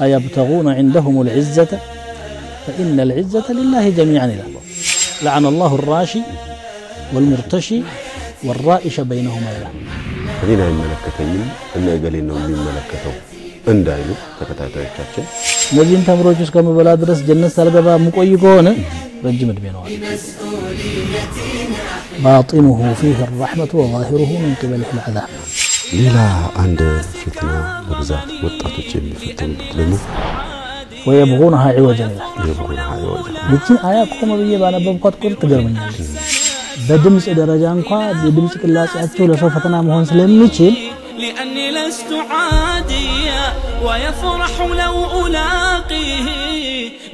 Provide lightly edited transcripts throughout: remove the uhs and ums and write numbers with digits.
أيبتغون عندهم العزة فإن العزة لله جميعا لعن الله الراشي والمرتشي والرائش بينهما هذه الملكتين إن أجلنا من ملكته እንዳይሉ ተከታታዮቻችን ነዚህን ተምሮች እስከመበላ ድረስ ጀነት ሳልገባ ሙቆይ ከሆነ ረጅም እድሜ ነው باطنه فيه الرحمة وظاهره من قبله العذاب ሌላ አንድ ፊትና በብዛት ወጣቶች የሚፈተኑበት ደግሞ ويبغونها عوجا لكن آيات ቆመ ብዬ ባነበብኳት ቁጥር ትገርመኛለች በድምጽ ደረጃ እንኳን የድምጽ ቅላጼያቸው ለሰው ፈተና መሆን ስለሚችል لأني لست عاديا ويفرح لو ألاقيه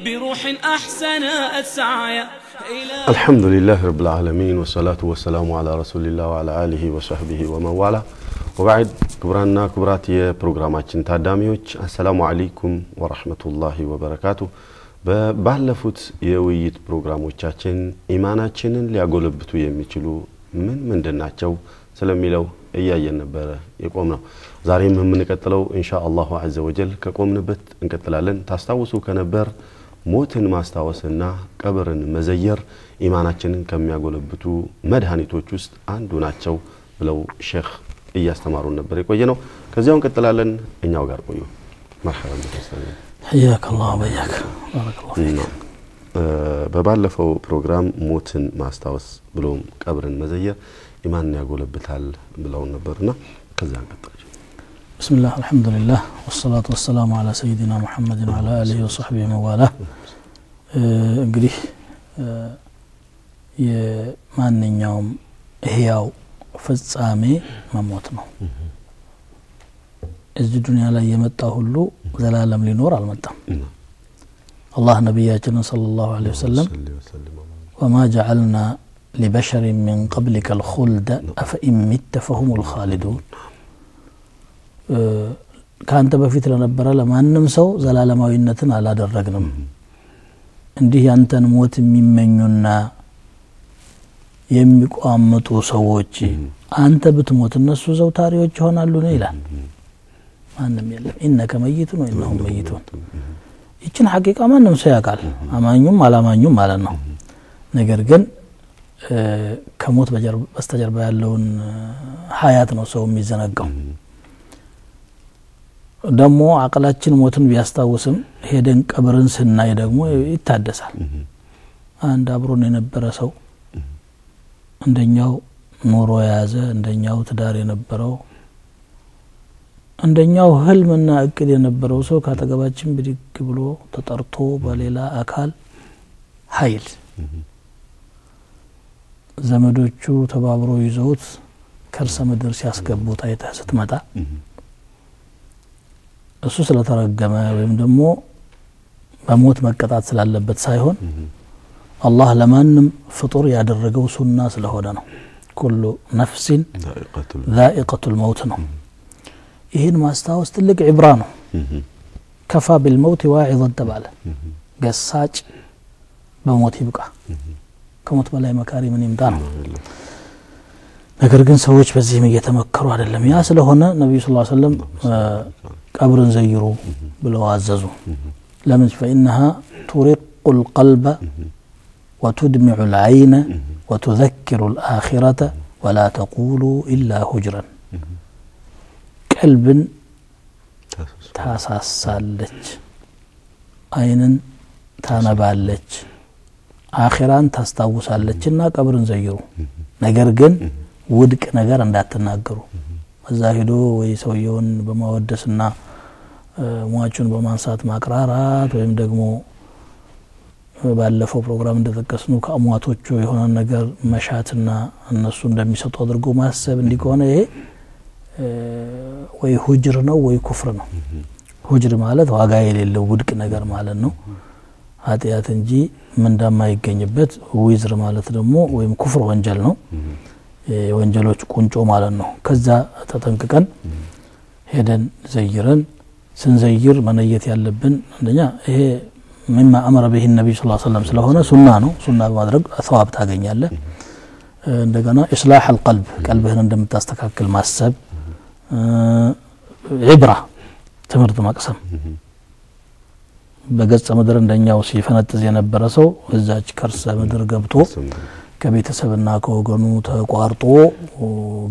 بروح أحسنت سعيا الحمد لله رب العالمين والصلاة والسلام على رسول الله وعلى آله وصحبه ومن والاه وبعد كبرنا كبرات የፕሮግራማችን ታዳሚዎች السلام عليكم ورحمة الله وبركاته ባለፉት የውይይት ፕሮግራሞቻችን ኢማናችንን ሊያጎለብቱ የሚችሉ ምንድናቸው ስለሚለው እያየን ነበር የቆምነው ዛሬም የምንቀጥለው ኢንሻአላህ ዐዘ ወጀል ከቆምንበት እንቀጥላለን ታስታውሱ ከነበር ሞትን ማስታወስና ቀብርን መዘየር ኢማናችንን ከሚያጎለብቱ መድኃኒቶች ውስጥ አንዱ ናቸው ብለው ሼክ እያስተማሩን ነበር የቆየነው ከዚያው እንቀጥላለን እኛው ጋር ቆዩ مرحبا بك حياك الله وبياك بارك الله فيك በባለፈው ፕሮግራም ሞትን ማስታወስ ብሎም ቀብርን መዘየር ኢማን ያጎለብታል ብለው ነበርና ከዛ እንቀጥል بسم الله الحمد لله والصلاة والسلام على سيدنا محمد وعلى آله وصحبه وموالاه እንግዲህ የማንኛውም ህያው ፍጻሜ መሞት ነው እዚህ ዱንያ ላይ የመጣ ሁሉ ዘላለም ሊኖር አልመጣም الله نبينا صلى الله عليه وسلم وما جعلنا لبشر من قبلك الخلد أفإن مت فهم الخالدون كانت بفيت لنبر لما نمسو زلالماوينتن على درجنم እንዲህ ያንተን ሞት የሚመኙና የሚቋመጡ ሰዎች አንተ ብትሞት እነሱ ዘውታሪዎች ይሆናሉ ነው ይላል ማንንም የለም ኢነከ መይቱን ወኢነሁም መይቱን ይችን ሐቂቃ ማንንም ሰው ያውቃል አማኙም አላማኙም ማለት ነው ነገር ግን ከሞት በስተጀርባ ያለውን ሐያት ነው ሰው የሚዘነጋው ደሞ አቅላችን ሞትን ቢያስታውስም ሄደን ቀብርን ስናይ ደግሞ ይታደሳል አንድ አብሮን የነበረ ሰው እንደኛው ኑሮ ያዘ እንደኛው ትዳር የነበረው እንደኛው ህልምና እቅድ የነበረው ሰው ካጠገባችን ብድግ ብሎ ተጠርቶ በሌላ አካል ኃይል ዘመዶቹ ተባብሮ ይዘውት ከርሰ ምድር ሲያስገቡት አይተህ ስትመጣ እሱ ስለተረገመ ወይም ደግሞ በሞት መቀጣት ስላለበት ሳይሆን አላህ ለማንም ፍጡር ያደረገው ሱና ስለሆነ ነው ኩሉ ነፍሲን ذائقة الموت ነው ይሄን ማስታወስ ትልቅ ኢብራ ነው ከፋ بالموت واعظا ተባለ ገሳጭ በሞት ይብቃ ከሞት በላይ መካሪ ምን ይምጣ ነው ነገር ግን ሰዎች በዚህም እየተመከሩ አይደለም ያ ስለሆነ ነብዩ ሰለላሁ ዐለይሂ ወሰለም ቀብርን ዘይሩ ብለው አዘዙ ለምን فإنها ترق القلب وتدمع العين وتذكر الآخرة ولا تقولوا إلا هجرا قلب ታሳሳለች አይንን ታነባለች አኺራን ታስታውሳለችና ቀብርን ዘይሩ ነገር ግን ውድቅ ነገር እንዳትናገሩ እዛ ሄዶ ወይ ሰውየውን በማወደስና ሟቹን በማንሳት ማቅራራት ወይም ደግሞ ባለፈው ፕሮግራም እንደተከስኑ ከአሟቶቹ የሆነ ነገር መሻትና እነሱ እንደሚሰጡ አድርጎ ማሰብ እንዲቆነ ይሄ ወይ ሁጅር ነው ወይ ኩፍር ነው ሁጅር ማለት ዋጋ የሌለው ውድቅ ነገር ማለት ነው ኃጢአት እንጂ ምንዳማ ይገኝበት ዊዝር ማለት ደግሞ ወይም ኩፍር ወንጀል ነው የወንጀሎች ቁንጮ ማለት ነው ከዛ ተጠንቅቀን ሄደን ዘይረን ስንዘይር መነየት ያለብን አንደኛ ይሄ مما امر به النبي صلى الله عليه وسلم ስለሆነ ሱና ነው ሱና በማድረግ ثواب ታገኛለህ እንደገና اصلاح القلب ቀልብህን እንደምታስተካክል ማሰብ عبره ትምህርት መቅሰም በገጸ ምድር እንደኛው ሲፈነጥዝ የነበረ ሰው እዛች ከርሰ ምድር ገብቶ ከቤተሰብና ከወገኑ ተቋርጦ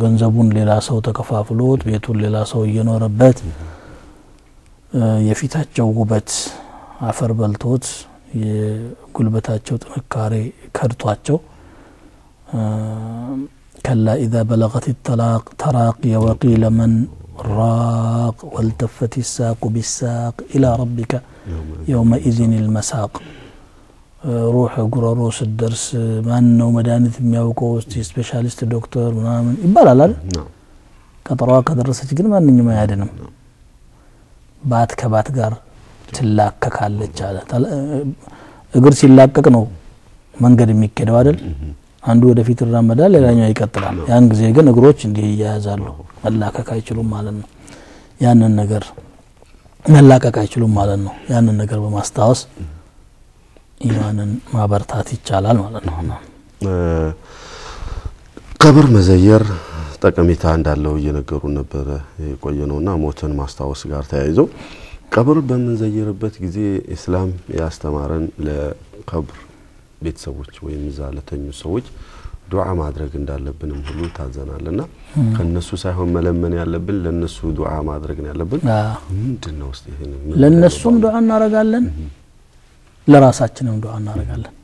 ገንዘቡን ሌላ ሰው ተከፋፍሎት ቤቱን ሌላ ሰው እየኖረበት የፊታቸው ውበት አፈር በልቶት የጉልበታቸው ጥንካሬ ከድቷቸው كلا إذا بلغت التراقي وقيل من راق والتفت الساق بالساق إلى ربك يومئذ المساق روح قرروس الدرس ما أنه مدانة مياوكو سبيشاليست دكتور ونعمل يبالا لا كطراق درست جن ما نجي ما يعدنم بات كبات قار تلاكك على الجالة እግር ሲላቀቅ ነው መንገድ የሚከደው አይደል አንዱ ወደፊት ይራመዳል ሌላኛው ይቀጥላል ያን ጊዜ ግን እግሮች እንዲህ ያያዛሉ መላቀቅ አይችሉም ማለት ነው ያንን ነገር መላቀቅ አይችሉም ማለት ነው ያንን ነገር በማስታወስ ኢማንን ማበርታት ይቻላል ማለት ነው ቀብር መዘየር ጠቀሜታ እንዳለው እየነገሩ ነበር የቆየነውና ሞትን ማስታወስ ጋር ተያይዞ ቀብር በመንዘየርበት ጊዜ እስላም ያስተማረን ለቀብር ቤተሰቦች ወይም ዛለተኙ ሰዎች ዱዓ ማድረግ እንዳለብንም ሁሉ ታዘናልና ከነሱ ሳይሆን መለመን ያለብን ለነሱ ዱዓ ማድረግ ነው ያለብን ምንድነው እስቲ ለነሱም ዱዓ እናረጋለን ለራሳችንም ዱዓ እናረጋለን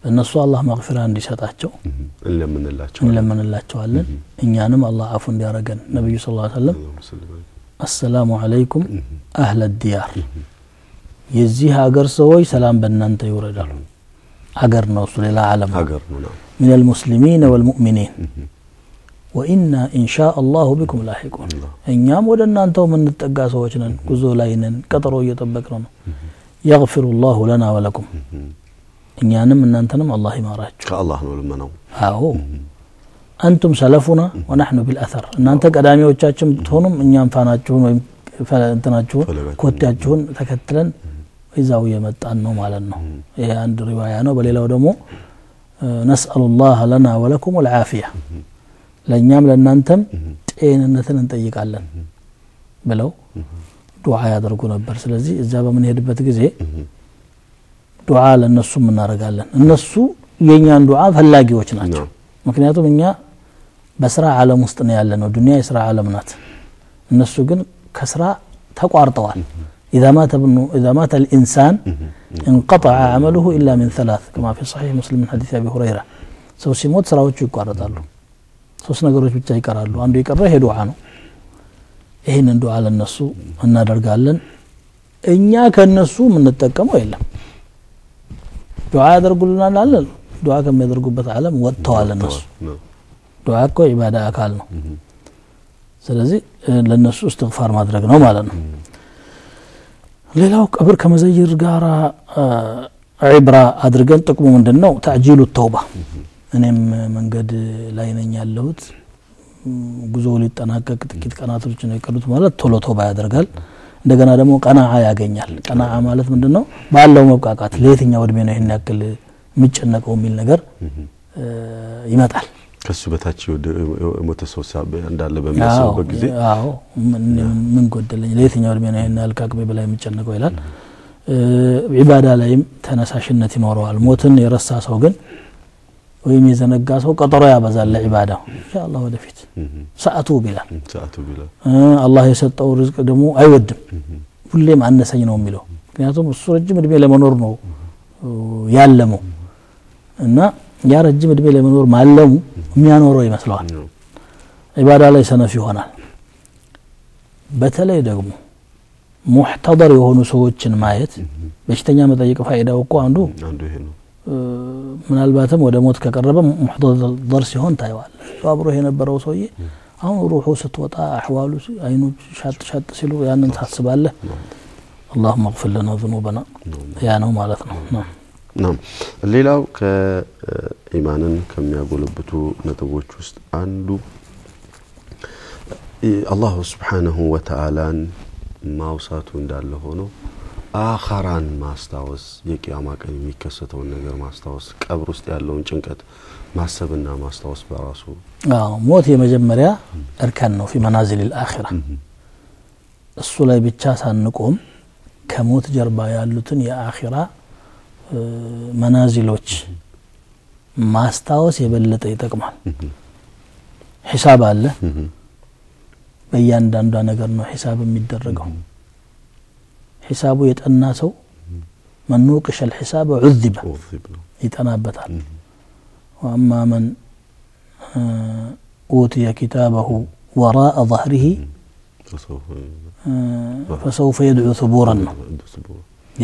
ለነሱ አላህ መግፊራ እንዲሰጣቸው እንለምንላቸዋለን እኛንም አላህ አፉ እንዲያረገን ነብዩ ሰለላሁ ዐለይሂ ወሰለም السلام عليكم أهل الديار يزيه أجر سوي سلام بنانت يوردال أجر نوصل إلى عالم من المسلمين والمؤمنين وإنا إن شاء الله بكم لاحقون إن يام ودنا أنتم من التجاس وجنن كزولين كتروا يتبكرون يغفر الله لنا ولكم إن يانم من أنتم الله ما راج كالله نولمنا أنتم سلفنا ونحن بالأثر أن أنت قدامي وجاتشم تونم إن ينفعناتشون فانتناتشون كوتياتشون تكتلن إذا ويمتعنهم على النوم إيه عند روايانه بل لو دمو نسأل الله لنا ولكم العافية لن يعمل أن أنتم تئين أنتن انتيك علن بلو دعاء يدرقون برسلزي إذا من هدبت جزي دعاء للنسو من نارقالن النسو ينيان دعاء فلاقي وجناتشو ምክንያቱም እኛ በስራ ዓለም ውስጥ ነው ያለነው ዱንያ የስራ ዓለም ናት እነሱ ግን ከስራ ተቋርጠዋል اذا مات الانسان انقطع عمله الا من ثلاث كما في صحيح مسلم من حديث ابي هريره ሰው ሲሞት ስራዎቹ ይቋረጣሉ ሶስት ነገሮች ብቻ ይቀራሉ አንዱ የቀረው ይሄ ዱዓ ነው ይሄንን ዱዓ ለነሱ እናደርጋለን እኛ ከነሱ ምን ተጠቀመው የለም ዱዓ ያደርጉልናል አለ ዱዓ ከሚያደርጉበት ዓለም ወጥተዋል እነሱ ዱዓ እኮ ኢባዳ አካል ነው ስለዚህ ለነሱ እስትግፋር ማድረግ ነው ማለት ነው ሌላው ቀብር ከመዘየር ጋር ዒብራ አድርገን ጥቅሙ ምንድነው ተዕጂሉ ተውባ እኔም መንገድ ላይ ነኝ ያለሁት ጉዞ ሊጠናቀቅ ጥቂት ቀናቶች ነው የቀሩት ማለት ቶሎ ተውባ ያደርጋል እንደገና ደግሞ ቀናዓ ያገኛል ቀናዓ ማለት ምንድነው ባለው መብቃቃት ለየትኛው እድሜ ነው ይሄን ያክል ምጭነቀው የሚል ነገር ይመጣል ከሱ በታች ሞተ ሰው እንዳለ በሚያስበው ጊዜ አዎ ምን ጎደለኝ ለየትኛው እድሜ ነው ይሄን ያልካቅበ በላይ ምጭነቀው ይላል ኢባዳ ላይም ተነሳሽነት ይኖረዋል ሞትን የረሳ ሰው ግን ወይም የዘነጋ ሰው ቀጠሮ ያበዛል ለኢባዳ ኢንሻአላህ ወደፊት ሰዓቱ ቢላል አላህ የሰጠው ርዝቅ ደግሞ አይወድም ሁሌም አነሰኝ ነው የሚለው ምክንያቱም እሱ ረጅም እድሜ ለመኖር ነው ያለመው እና ያ ረጅም እድሜ ለመኖር ማለሙ የሚያኖረው ይመስላል ኢባዳ ላይ ሰነፍ ይሆናል በተለይ ደግሞ ሙህተደር የሆኑ ሰዎችን ማየት በሽተኛ መጠየቅ ፋይዳው እኮ አንዱ ይሄ ነው ምናልባትም ወደ ሞት ከቀረበ ሙህተደር ሲሆን ታይዋል አብሮ የነበረው ሰውዬ አሁን ሩሑ ስትወጣ አህዋሉ አይኖች ሻጥ ሲሉ ያንን ታስባለህ اللهم اغفر لنا ذنوبنا يا ነው ማለት ነው نعم ሌላው ከኢማንን ከሚያጎለብቱ ነጥቦች ውስጥ አንዱ አላህ Subhanahu Wa Ta'ala ማውሳቱ እንዳለ ሆኖ አኻራን ማስታወስ የቂያማ ቀን የሚከሰተው ነገር ማስታወስ ቀብር ውስጥ ያለውን ጭንቀት ማሰብና ማስታወስ በራሱ ሞት የመጀመሪያ እርካን ነው في منازل الآخرة እሱ ላይ ብቻ ሳንቆም ከሞት ጀርባ ያሉትን የአኺራ መናዚሎች ማስታወስ የበለጠ ይጠቅማል ሒሳብ አለ በእያንዳንዱ ነገር ነው ሒሳብ የሚደረገው ሒሳቡ የጠና ሰው منوقش الحساب عذب يتنابتال واما من اوتي كتابه وراء ظهره فسوف يدعو ثبورا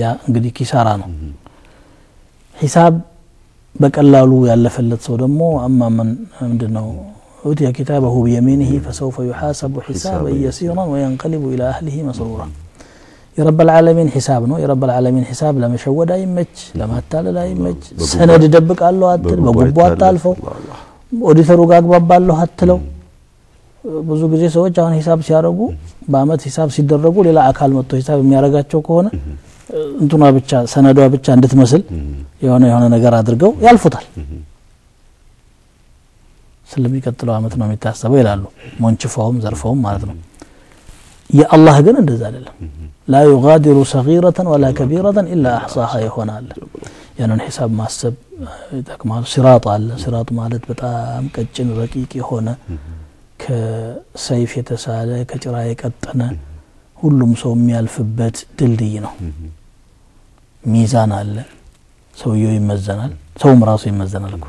يا انغدي كيسارا ነው ሒሳብ በቀላሉ ያለፈለት ሰው ደግሞ اما من ምንድነው اوتي كتابه بيمينه فسوف يحاسب حسابا يسيرا وينقلب الى اهله مسرورا يا رب العالمين حساب ነው يا رب العالمين حساب ለመሸወድ አይመች ለማታለል አይመች ሰነድ ደብቃለሁ አትል በጉቦ አታልፈው ኦዲተሩ ጋር አግባባለሁ አትለው ብዙ ጊዜ ሰዎች አሁን ሒሳብ ሲያረጉ በአመት ሒሳብ ሲደረጉ ሌላ አካል መጥቶ ሒሳብ የሚያረጋቸው ከሆነ እንቱና ብቻ ሰነዷ ብቻ እንድትመስል የሆነ ነገር አድርገው ያልፉታል ስለሚቀጥለው አመት ነው የሚታሰበው ይላሉ ሞንጭፋውም ዘርፈውም ማለት ነው يا الله ግን እንደዛ አይደለም لا يغادر صغيرة ولا كبيرة إلا أحصاها يهونال يعني الحساب ማሰብ ይጠቅማል ሲራጥ አለ ሲራጥ ማለት በጣም ቀጭን ረቂቅ የሆነ ከሰይፍ የተሳለ ከጭራ የቀጠነ ሁሉም ሰው የሚያልፍበት ድልድይ ነው ሚዛን አለ ሰውየው ይመዘናል ሰውም ራሱ ይመዘናል እኮ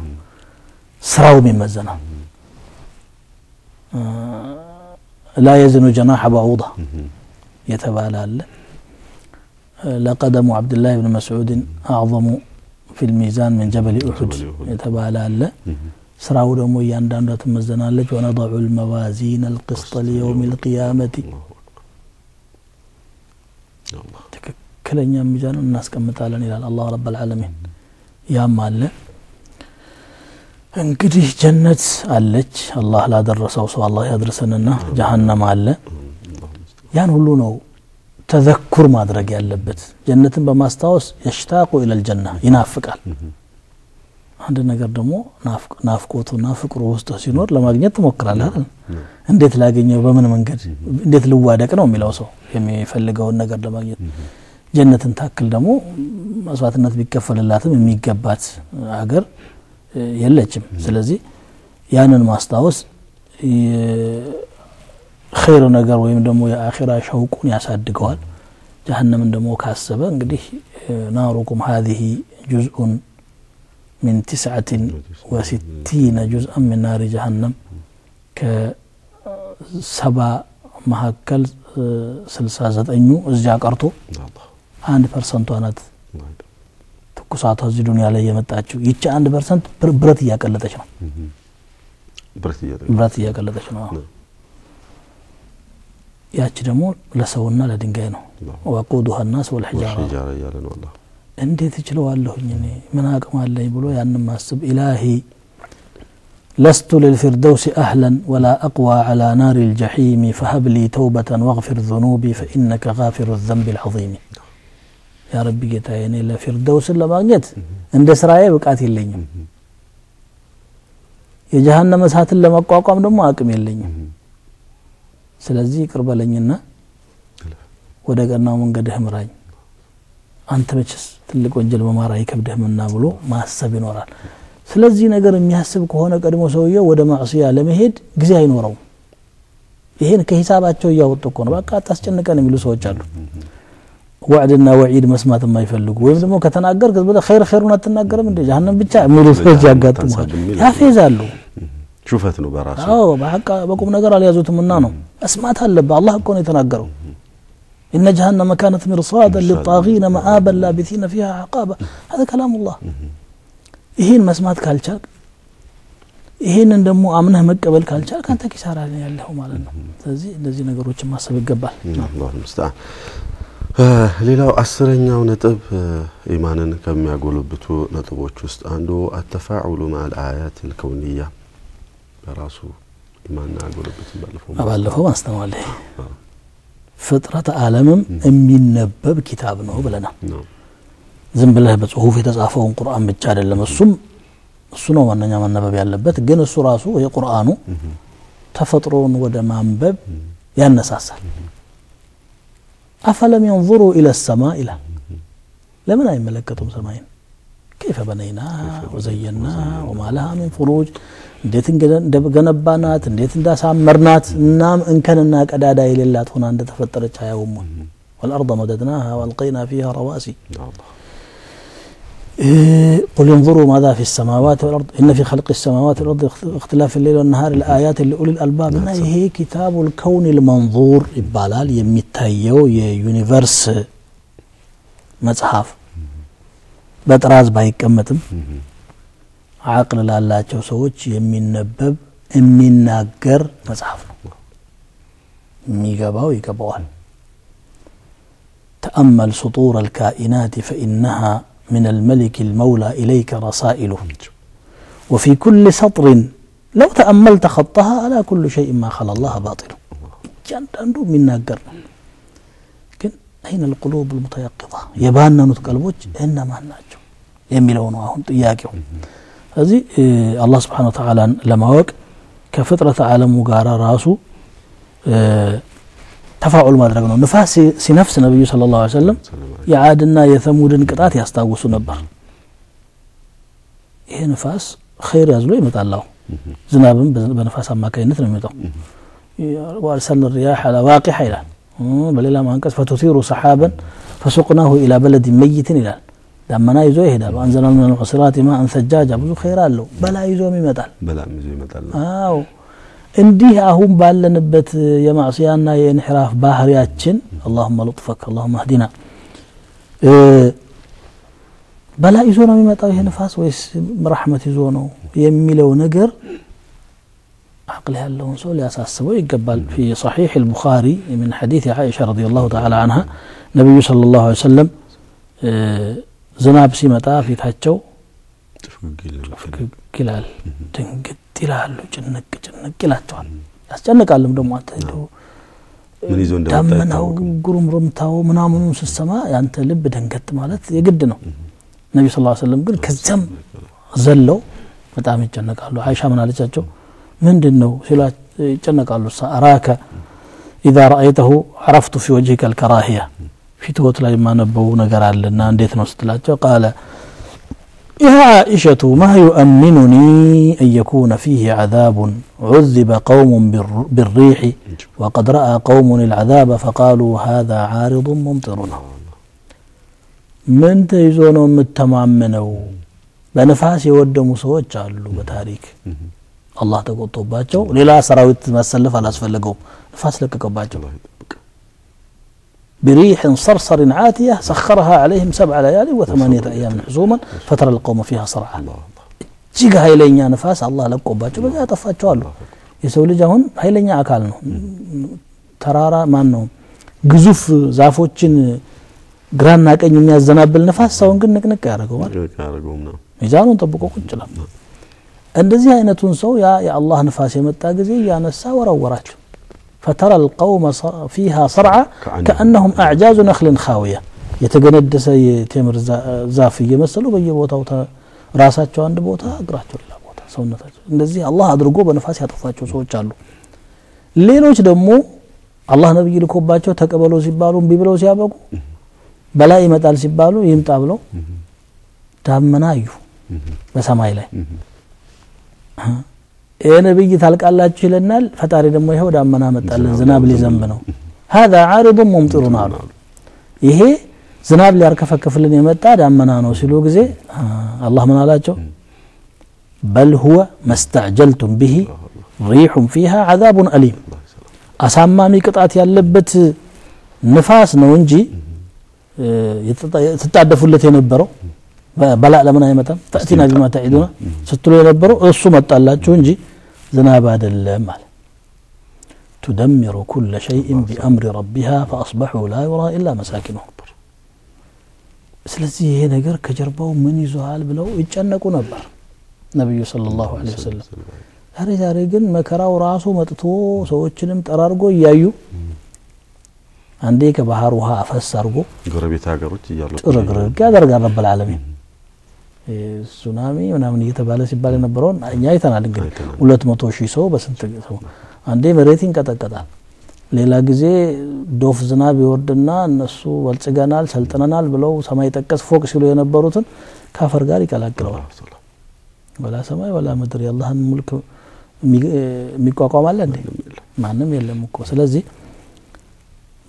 ስራው ይመዘናል لا يزن جناح بعوضة يتبالى لقدم عبد الله بن مسعود أعظم في الميزان من جبل أحد يتبالى سراو دمو ياندان تمزنا لج ونضع الموازين القسط ليوم القيامة تككلن ميزان الناس كمثالا إلى الله رب العالمين يا مال እንግዲህ ጀነት አለች አላህ ላደረሰው ሰው አላህ ያድርሰንና ጀሃነም አለ ያን ሁሉ ነው ተዘኩር ማድረግ ያለበት ጀነትን በማስታወስ يشتاق الى الجنه ይናፍቃል አንድ ነገር ደግሞ ናፍቆቱና ፍቅሩ ውስጥ ሲኖር ለማግኘት ተሞክራለህ አይደል እንዴት ላገኘው በምን መንገድ እንዴት ልዋደቅ ነው የሚለው ሰው የሚፈልገው ነገር ለማግኘት ጀነትን ታክል ደግሞ መስዋዕትነት ቢከፈልላትም የሚገባት ሀገር የለችም ስለዚህ ያንን ማስታወስ ኸይር ነገር ወይም ደግሞ የአኺራ ሸውቁን ያሳድገዋል ጀሃነምን ደግሞ ካሰበ እንግዲህ ናሩኩም هذه جزء من 69 جزءا من نار جهنم ከ70 መሐከል 69ኙ እዚያ ቀርቶ 1% ናት ኩሳታ እዚህ ዱንያ ላይ የመጣችው ይቺ 1% ብረት ያቀለጠች ነው ብረት ያቀለጠች ነው ያቺ ደግሞ ለሰውና ለድንጋይ ነው ወቁዱሃ الناس والحجاره ያለነው አላህ እንዴት ይችላልሁኝ እኔ ምን አቅም አለኝ ብሎ ያንን ማስብ ኢላሂ لست للفردوس اهلا ولا اقوى على نار الجحيم فهب لي توبه واغفر ذنوبي فانك غافر الذنب العظيم يا ربي ጌታዬ እኔ ለፊርደውስ ለማግኘት እንደ ስራዬ ብቃት የለኝም የጀሃነም እሳትን ለመቋቋም ደግሞ አቅም የለኝም ስለዚህ ይቅርበለኝና ወደ ቀናው መንገድህ ምራኝ አንተ መችስ ትልቅ ወንጀል በማራ ይከብደህምና ብሎ ማሰብ ይኖራል ስለዚህ ነገር የሚያስብ ከሆነ ቀድሞ ሰውየው ወደ ማዕሲያ ለመሄድ ጊዜ አይኖረው ይሄን ከሂሳባቸው ያወጡ እኮ ነው በቃ አታስጨንቀን የሚሉ ሰዎች አሉ وعدنا وعيد መስማት የማይፈልጉ ወይም ደግሞ ከተናገርክ በለ ኸይሩን አትናገርም እንደ ጀሃነም ብቻ የሚሉ ሰዎች ያጋጥማሉ ያፌዛሉ ሹፈት ነው በራሱ አዎ በሐቅ በቁም ነገር አልያዙትምና ነው እስማት አለበት አላህ እኮ ነው የተናገረው ان جهنم كانت مرصادا للطاغين مآبا لابثين فيها عقابا هذا كلام الله ይሄን መስማት ካልቻልክ ይሄንን ደግሞ አምነህ መቀበል ካልቻልክ አንተ ኪሳራ ላይ ያለኸው ማለት ነው ስለዚህ እንደዚህ ነገሮችን ማሰብ ይገባል አላህ ሙስተዓን ሌላው 10ኛው ነጥብ ኢማንን ከሚያጎለብቱ ነጥቦች ውስጥ አንዱ التفاعل مع الآيات الكونية በራሱ ኢማንን አጎለብት ባለፈው ማስተማለ ፍጥረት ዓለምም የሚነበብ ኪታብ ነው ብለና ዝም ብለህ በጽሁፍ የተጻፈውን ቁርአን ብቻ አይደለም እሱ ነው ዋናኛ ማንበብ ያለበት ግን እሱ ራሱ የቁርአኑ ተፈጥሮን ወደ ማንበብ ያነሳሳል أفلم ينظروا إلى السماء إلى لمن أي ملكتهم سماين كيف بنيناها وزيناها وما لها من فروج እንዴት እንደገነባናት እንዴት እንዳሳመርናት እናም እንከንና ቀዳዳ የሌላት ሆና እንደተፈጠረች አያውም والارض مددناها والقينا فيها رواسي قل انظروا ماذا في السماوات والارض ان في خلق السماوات والارض اختلاف الليل والنهار لآيات لأولي الالباب እና ይሄ كتاب الكون المنظور ይባላል የሚታየው የዩኒቨርስ መጽሐፍ በጥራዝ ባይቀመጥም عقل ላላቸው ሰዎች የሚነበብ የሚናገር መጽሐፍ ነው የሚገባው ይገባዋል تأمل سطور الكائنات فإنها من الملك المولى إليك رسائله وفي كل سطر لو تأملت خطها على كل شيء ما خلا الله باطل عنده من ناقر لكن أين القلوب المتيقظة يباننوا قلبوች إنما ናቸው የሚለው ነው አሁን ጥያቄው هذه الله سبحانه وتعالى لما وق كفطرة عالم ጋራ ራሱ ተፋዑል ማድረግ ነው ንፋስ ሲነፍስ ነብዩ ሰለላሁ ዐለይሂ ወሰለም የዓድና የثمودን ቅጣት ያስታውሱ ነበር ይሄ ንፋስ ኸይር ያዝሎ ይመጣላው ዝናብም በንፋስ አማካይነት ነው የሚመጣው ወአርሰልና الرياح على واقح ይላል በሌላ ማንቀስ فتثير سحابا فسقناه الى بلد ميت ይላል ዳመና ይዞ ይሄዳል አንዘናል من العصرات ماء ثجاجا ብዙ ኸይር አለው በላ ይዞም ይመጣል አዎ እንዲህ አሁን ባለንበት የማዕሲያና የኢንሕራፍ ባህሪያችን اللهم لطفك اللهم اهدنا በላ ይዞ ነው የሚመጣው ይሄ ንፋስ ወይስ ረህመት ይዞ ነው የሚለው ነገር عقل ያለውን ሰው ሊያሳስበው ይገባል في صحيح البخاري من حديث عائشة رضي الله تعالى عنها نبي صلى الله عليه وسلم ዝናብ ሲመጣ ፊታቸው ይላል ድንግጥ ይላሉ ጭንቅ ይላቸዋል ያስጨንቃልም ደግሞ አንተ ምን ይዞ እንደመጣው ጉሩምሩምታው ምናምኑን ሲሰማ ያንተ ልብ ደንገጥ ማለት የግድ ነው ነብዩ ሰለላሁ ዐለይሂ ወሰለም ግን ከዛም ዘለው በጣም ይጨነቃሉ አይሻ ምን አለቻቸው ምንድነው ሲሏት ይጨነቃሉ አራከ اذا رايته عرفت في وجهك الكراهيه في توت ላይ ማነበው ነገር አለና እንዴት ነው ስትላቸው قال يا عائشة ما يؤمنني أن يكون فيه عذاب عذب قوم بالريح وقد رأى قوم العذاب فقالوا هذا عارض ممطرنا من تيزونو متمامنو بنفاس يودمو سوچ አሉ በታሪክ አላህ ተቆጥቶባቸው ሌላ ሰራዊት ማሰለፍ አላስፈልገውም ንፋስ ለቀቀባቸው بريح صرصر عاتية سخرها عليهم 7 ليال و8 أيام حسوما فترى القوم فيها صرعا جيغا هايلኛ نفاس الله ለቆባቸው በዛ ያጠፋቸው አሉ የሰው ልጅ አሁን ኃይለኛ አካል ነው ተራራ ማን ነው ግዙፍ ዛፎችን ግራና ቀኝ የሚያዘናብል ንፋስ ሰውን ግን ንቅንቅ ያደርገዋል ነው ሚዛኑን ጠብቆ ቁጭ ይላል እንደዚህ አይነቱን ሰው ያ የአላህ ንፋስ የመጣ ጊዜ ያነሳ ወራወራቸው فترى القوم فيها صرعى كأنهم أعجاز نخل خاوية يتجندس يتمر زاف يمثلوا بيبوتاو راساتቸው አንድ ቦታ እግራቸው ሌላ ቦታ ሰውነታቸው እንደዚህ አላህ አድርጎ በነፋስ ያጠፋቸው ሰዎች አሉ ሌሎች ደግሞ አላህ ነብይ ልኮባቸው ተቀበሉ ሲባሉ ቢብለው ሲያበቁ በላይ ይመጣል ሲባሉ ይምጣ ብለው ዳመና እዩ በሰማይ ላይ ነብይ ታልቃላችሁ ይለናል ፈጣሪ ደግሞ ይሄው ዳመና መጣልን ዝናብ ሊዘንብ ነው هذا عارض ممطرنا ይሄ ዝናብ ሊያርከፈከፍልን የመጣ ዳመና ነው ሲሉ ጊዜ አላህ ምን አላቸው بل هو ما استعجلتم به ريح فيها عذاب أليم አሳማሚ ቅጣት ያለበት ንፋስ ነው እንጂ የተጣደፉለት የነበረው በላ ለምን አይመጣም فأتنا بما تعدنا ስትሉ የነበረው እሱ መጣላችሁ እንጂ ዝናብ አይደለም ማለት تدمر كل شيء بأمر ربها فأصبحوا لا يرى إلا مساكنهم ስለዚህ ይሄ ነገር ከጀርባው ምን ይዟል ብለው ይጨነቁ ነበር ነብዩ ሰለላሁ ዐለይሂ ወሰለም ዛሬ ግን መከራው ራሱ መጥቶ ሰዎችንም ጠራርጎ ያዩ አንዴ ከባህር ውሃ አፈስ አርጎ ጎረቤት ሀገሮች ይያሉ ጥርግርግ ያደርጋል ረብ العالمين ሱናሚ ምናምን እየተባለ ሲባል የነበረውን እኛ አይተናል እንግዲህ 200,000 ሰው በስንት ሰው አንዴ መሬት ይንቀጠቀጣል ሌላ ጊዜ ዶፍ ዝናብ ይወርድና እነሱ ወልጽገናል ሰልጥነናል ብለው ሰማይ ጠቀስ ፎቅ ሲሉ የነበሩትን ካፈር ጋር ይቀላቅለዋል ወላ ሰማይ ወላ ምድር የአላህን ሙልክ የሚቋቋማል እንዴ ማንም የለም እኮ ስለዚህ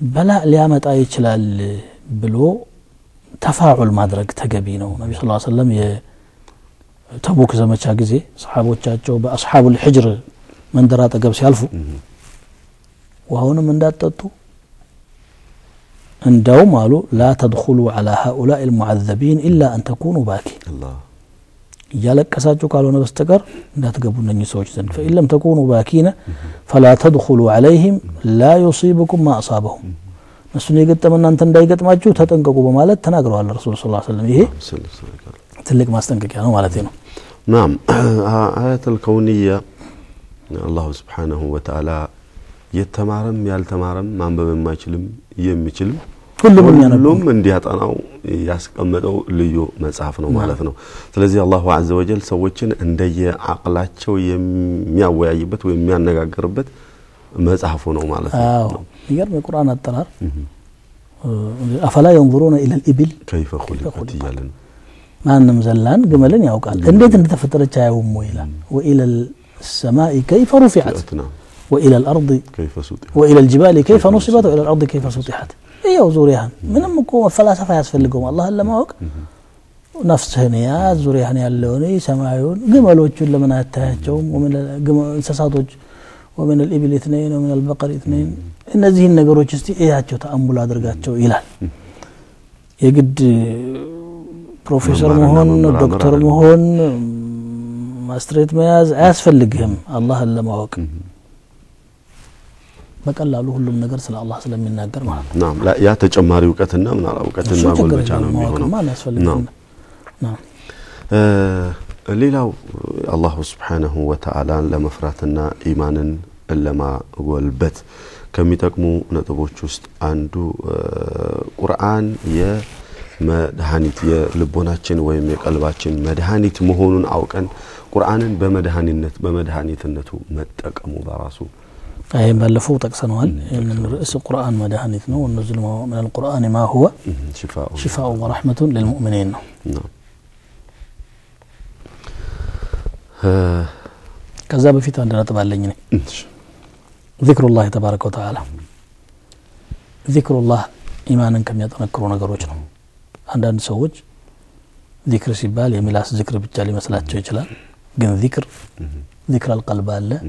በላ ሊያመጣ ይችላል ብሎ ተፋዑል ማድረግ ተገቢ ነው ነብዩ ሰለላሁ ዐለይሂ ወሰለም የተቡክ ዘመቻ ጊዜ ሰሃቦቻቸው በአስሐቡል ሂጅር መንደራ ተገብ ሲያልፉ وهون من داتتو عندهم قالوا لا تدخلوا على هؤلاء المعذبين الا ان تكونوا باكين الله يالكساچو قالوا بستقر እንዳትገቡ እነኚህ ሰዎች ዘንድ فإن لم تكونوا باكين فلا تدخلوا عليهم لا يصيبكم ما اصابهم እነሱን የገጠመና አንተ እንዳይገጥማችሁ ተጠንቀቁ በማለት ተናግረዋል ረሱል ሰለላሁ ዐለይሂ ወሰለም ይሄ ትልቅ ማስጠንቀቂያ ነው ማለት ነው نعم آية الكونية الله سبحانه وتعالى የተማረም ያልተማረም ማንበብ የማይችልም የሚችልም ሁሉም እንዲያጣናው ያስቀመጠው ልዩ መጽሐፍ ነው ማለት ነው ስለዚህ አላሁ ዐዘ ወጀል ሰዎችን እንደየ አቅላቸው የሚያወያይበት ወይ የሚያነጋግርበት መጽሐፍ ነው ማለት ነው ይገርም የቁርአን አጠራር أفلا ينظرون إلى الإبل كيف خلقت يالن ማንም ዘላን ግመልን ያውቃል እንዴት እንደተፈጠረች ያዩም ይላል وإلى السماء كيف رفعت وإلى الأرض كيف سطحت وإلى الجبال كيف نصبت وإلى الأرض كيف سطحت ياو زوريان منم እኮ فلسفه ያስፈልገው አላህን ለማወቅ ነፍስህን ያ ዙሪያን ያለውን ሰማዩን ግመሎቹን ለምን አታያቸውም ወምን እንስሳቶች ومن الإبل اثنين ومن البقر اثنين እነዚህን ነገሮች እስቲ እያቸው ተአምል አድርጋቸው ይላል የግድ ፕሮፌሰር መሆን ዶክተር መሆን ማስተሬት መያዝ አያስፈልግም አላህን ለማወቅ በቀላሉ ሁሉም ነገር ስለ አላህ ስለሚናገር ማለት ነው نعم لا ያ ተጨማሪ ዕውቀትና ምን አላውቀትና ጎልበቻ ነው የሚሆነው نعم ሌላው አላህ Subhanahu Wa Ta'ala ለመፍራትና ኢማንን ለማጎልበት ከሚጠቅሙ ነጥቦች ውስጥ አንዱ ቁርአን የመድኃኒት የልቦናችን ወይም የቀልባችን መድኃኒት መሆኑን አውቀን ቁርአንን በመድኃኒትነቱ መጠቀሙ በራሱ أي مالفو تقسنوال إن رئيس القرآن مدهانيت نو ونزل من القرآن ما هو شفاء ورحمة للمؤمنين نعم كذاب في عندنا تبع ليني ذكر الله تبارك وتعالى ذكر الله إيمانا كم يتنكرون قروجنا عندنا سوج ذكر سبال يملاس ذكر بالتالي مسألة تجلا جن ذكر القلب الله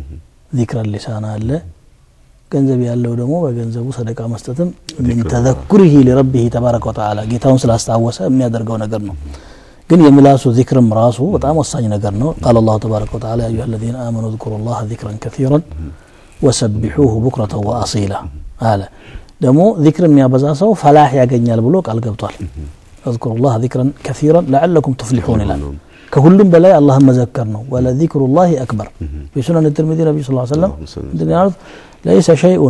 ذكر اللسان الله ገንዘብ ያለው ደግሞ በገንዘቡ ሰደቃ መስጠትም من تذكره لربه تبارك وتعالى ጌታውን ስላስታወሰ የሚያደርገው ነገር ነው ግን የምላሱ ዚክርም ራሱ በጣም ወሳኝ ነገር ነው قال الله تبارك وتعالى يا ايها الذين امنوا اذكروا الله ذكرا كثيرا وسبحوه بكرة واصيلا አለ ደግሞ ዚክር የሚያበዛ ሰው ፈላህ ያገኛል ብሎ ቃል ገብቷል اذكروا الله ذكرا كثيرا لعلكم تفلحون ይላል ከሁሉም በላይ አላህን መዘከር ነው ولا ذكر الله اكبر في سنن الترمذي النبي صلى الله عليه وسلم ليس شيء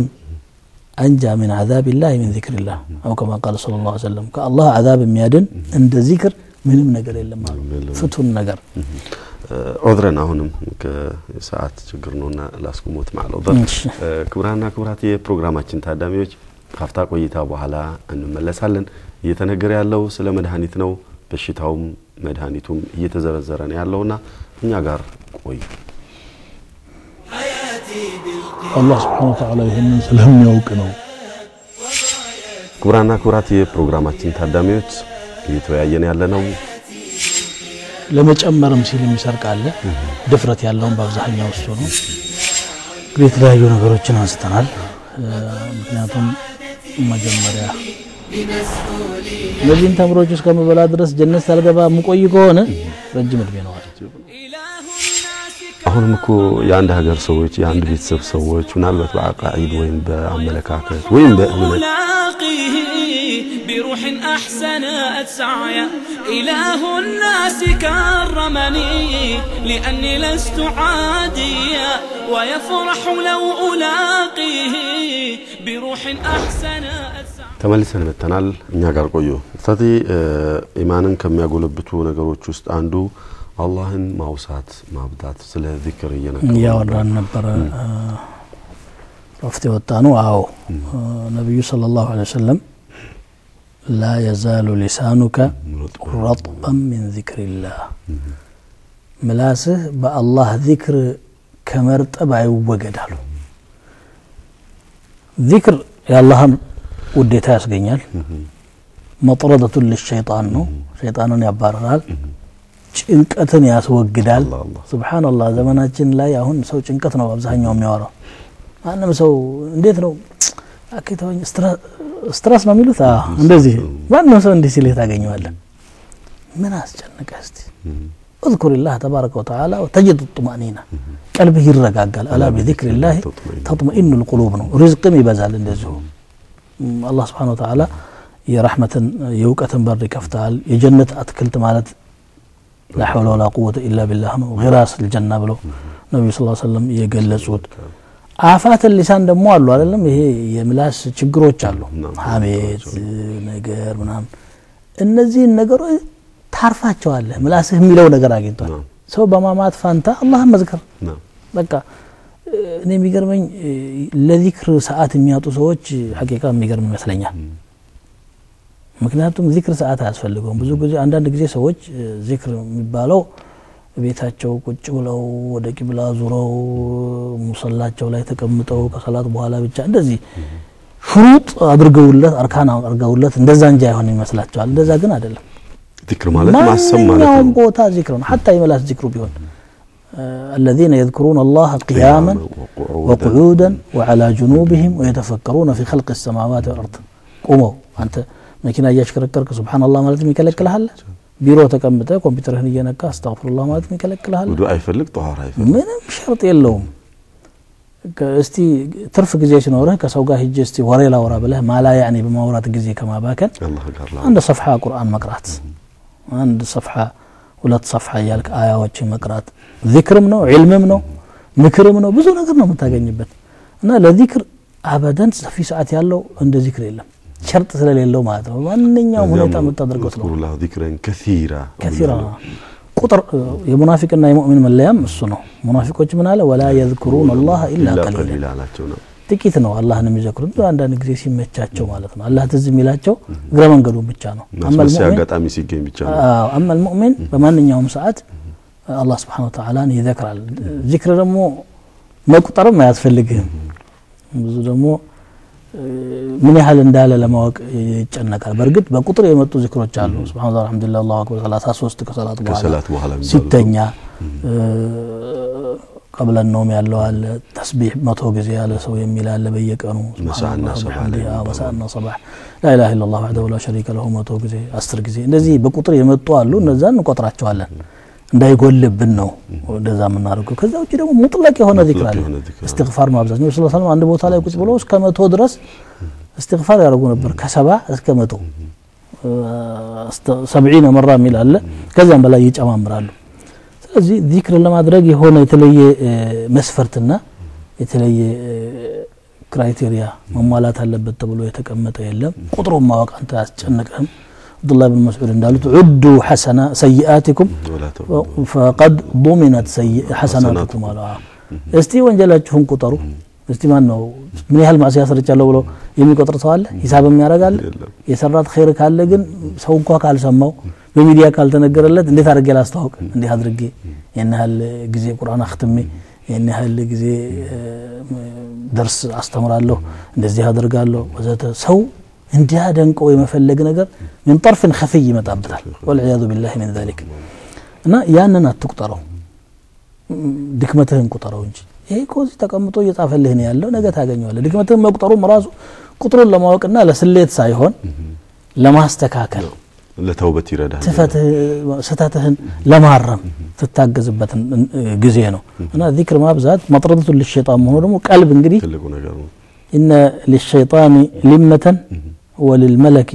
انجى من عذاب الله من ذكر الله او كما قال صلى الله عليه وسلم كالله عذاب የሚያድን እንደ ዚክር ምንም ነገር የለም ማለት ፍቱን ነገር عذرنا አሁንም ከሰዓት ችግር ነውና ላስቆሞት ማለት ነው ክብራና ክብራት የፕሮግራማችን ታዳሚዎች ካፍታ ቆይታ በኋላ እንመለሳለን እየተነገረ ያለው ስለ መድኃኒት ነው በሽታውም መድኃኒቱም እየተዘረዘረ ነው ያለውና እኛ ጋር ቆዩ الله سبحانه وتعالى ይሄንን ስለሚያውቅ ነው ክብራና ክብራት የፕሮግራማችን ታዳሚዎች እየተወያየን ያለነው ለመጨመርም ሲል የሚሰርቃለ ድፍረት ያለውን በአብዛኛው እሱ ነው የተለያዩ ነገሮችን አንስተናል ምክንያቱም መጀመሪያ ለዚህን ተምሮች እስከመበላ ድረስ ጀነት ሳልገባ ሙቆይ ከሆነ ረጅም እድሜ ነው አሁንም እኮ የአንድ ሀገር ሰዎች የአንድ ቤተሰብ ሰዎች ምናልባት በአቃኢድ ወይም በአመለካከት ወይም በእምነት بروح أحسنت سعيا إله الناس كرمني لأني لست عاديا ويفرح لو ألاقيه بروح أحسنت سعيا ተመልሰን መተናል እኛ ጋር ቆዩ ፈቲ ኢማንን ከሚያጎለብቱ ነገሮች ውስጥ አንዱ አላህን ማውሳት ማብዳት ስለ ዚክር ያወራን ነበር رفت وطانو أو النبي صلى الله عليه وسلم لا يزال لسانك رطبا من ذكر الله ملاسه بالله ذكر كمرطب አይወገዳሉ ذكر يا الله وديታ ያስገኛል مطردة للشيطان ነው ሸይጣንን ያባረራል ጭንቀትን ያስወግዳል ሱብሃንአላህ ዘመናችን ላይ አሁን ሰው ጭንቀት ነው አብዛኛው የሚያወራው ማንም ሰው እንዴት ነው አከታወኝ ስትረስ ነው የሚሉት እንደዚህ ማንም ሰው እንዲህ ሲል ታገኘዋለህ ምን አስጨነቀ እስቲ اذكر الله تبارك وتعالى وتجد الطمأنينة قلبه يرغغال الا بذكر الله تطمئن القلوب ነው ሪዝቅም ይበዛል እንደዚሁ الله سبحانه وتعالى የረህመትን የውቀትን በር ይከፍታል የጀነት አትክልት ማለት لا حول ولا قوة إلا بالله ነው غراس الجنة ብለው ነብዩ ሰለላሁ ዐለይሂ ወሰለም የገለጹት አፋት اللسان ደሞ አሉ አይደለም ይሄ የምላስ ችግሮች አሉ ሐሜት ነገር ምናምን እነዚህ ነገሮች ታርፋቸዋል ምላስህ የሚለው ነገር አግኝቷል ሰው በማማት ፋንታ አላህ መዝከር በቃ እኔ የሚገርመኝ ለዚክር ሰዓት የሚያጡ ሰዎች ሐቂቃ የሚገርም ይመስለኛል ምክንያቱም ዚክር ሰዓት አያስፈልገውም ብዙ ጊዜ አንዳንድ ጊዜ ሰዎች ዚክር የሚባለው ቤታቸው ቁጭ ብለው ወደ ቂብላ ዙረው ሙሰላቸው ላይ ተቀምጠው ከሰላት በኋላ ብቻ እንደዚህ ሽሩጥ አድርገውለት አርካን አድርገውለት እንደዛ እንጂ አይሆን ይመስላችኋል እንደዛ ግን አይደለም ذكر ማለት ማሰብ ማለት ነው ቦታ ዚክር ነው حتى ይመላስ ዚክሩ ቢሆን الذين يذكرون الله قياما وقعودا وعلى جنوبهم ويتفكرون في خلق السماوات والارض قوموا انت መኪና ያሽከረከርክ ሱብሃንአላህ ማለት የሚከለክልሃል ቢሮ ተቀምጠ ኮምፒውተርህን እየነካ አስተግፍሩላህ ማለት የሚከለክልሃል ወዱ አይፈልግ ጧሃራ አይፈልግ ምንም ሸርጥ የለውም እስቲ ትርፍ ጊዜ ሲኖርህ ከሰው ጋር ሂጅ እስቲ ወሬ ላውራ ብለህ ማላ ያኒ በማውራት ጊዜ ከማባከን አንድ صفحه ቁርአን መቅራት አንድ صفحه ሁለት صفحه ያልክ አያዎችን መቅራት ዚክርም ነው ዒልምም ነው ምክርም ነው ብዙ ነገር ነው የምታገኝበት እና ለዚክር አበደን ሰፊ ሰዓት ያለው እንደ ዚክር የለም شرط ስለሌለው ማለት ነው ማንኛውም ሁኔታ የምታደርገው ነው الله ذكرا كثيرا ቁጥር የሙናፊቅና የሙእሚን መለያም እሱ ነው ሙናፊቆች ምን አለ ولا يذكرون الله الا قليلا ጥቂት ነው አላህን የሚዘክሩት አንዳንድ ጊዜ ሲመቻቸው ማለት ነው አላህ ትዝ የሚላቸው ግረ መንገዱን ብቻ ነው አመል ሲያጋጣሚ ሲገኝ ብቻ ነው አመል ሙእሚን በማንኛውም ሰዓት አላህ Subhanahu Wa Ta'ala ይዘክራል ዚክር ደግሞ መቁጠርም አያስፈልግም ብዙ ደግሞ ምን ያህል እንዳለ ለማወቅ ይጨነቃል በርግጥ በቁጥር የመጡ ዚክሮች አሉ ሱብሃንአላህ አልহামዱሊላህ አላሁ አክበር 33 ከሰላት በኋላ ሲተኛ قبل النوم ያለው አለ ተስቢህ 100 ጊዜ ያለ ሰው የሚላለ በየቀኑ ወሰአና صباح لا اله الا الله وحده لا شريك له 100 ጊዜ 10 ጊዜ እንደዚህ በቁጥር የመጡ አሉ እነዛን እንቆጥራቸዋለን እንዳይጎልብን ነው እንደዛ ምናደርገው ከዛ ውጪ ደግሞ ሙጥለቅ የሆነ ዚክር አለ استغفار ማብዛት ነው ሰለላሁ ዐለይሂ ወሰለም አንድ ቦታ ላይ ቁጭ ብለው እስከ 100 ድረስ استغفار ያደርጉ ነበር ከ70 እስከ 100 70 መራ ሚል አለ ከዛም በላይ ይጨማምራሉ ስለዚህ ዚክር ለማድረግ የሆነ የተለየ መስፈርትና የተለየ ክራይቴሪያ መሟላት አለበት ተብሎ የተቀመጠ የለም ቁጥሩን ማወቅ አንተ አስጨነቀህም عبد الله بن مسعود قالوا عدوا حسنا سيئاتكم فقد ضمنت حسناتكم እስቲ ወንጀላችሁን ቁጠሩ እስቲ ማን ነው ምን ያህል ማሲያ ሰርቻለሁ ብሎ የሚቆጥር ሰው አለ ሂሳብም ያረጋል የሰራት ኸይር ካለ ግን ሰው እንኳን ካልሰማው በሚዲያ ካልተነገረለት እንዴት አድርጌ ላስተዋውቅ እንዴ አድርጌ የነሃል ጊዜ ቁርአን አختሜ የነሃል ጊዜ درس አስተምራለሁ እንደዚህ አደርጋለሁ ወዘተ ሰው እንዲያደንቀው የመፈለግ ነገር من طرف خفي ይመጣበታል والعياذ بالله من ذلك እና ያንን አትቁጠረው ድክመትህን ቁጠረው እንጂ ይሄ ኮዚ ተቀምጦ እየጻፈልህ ነው ያለው ነገ ታገኘዋለህ ድክመትህን መቁጠሩም ራሱ ቁጥሩን ለማወቅና ለስሌት ሳይሆን ለማስተካከል ለተውበት ይረዳል ስተትህን ለማረም ትታገዝበት ጊዜ ነው እና ذكر ማብዛት መጥረቱ ለሸይጣን ሆኖ ደግሞ ቀልብ እንግዲህ ትልቁ ነገር ነው ان للشيطان لمة وللملك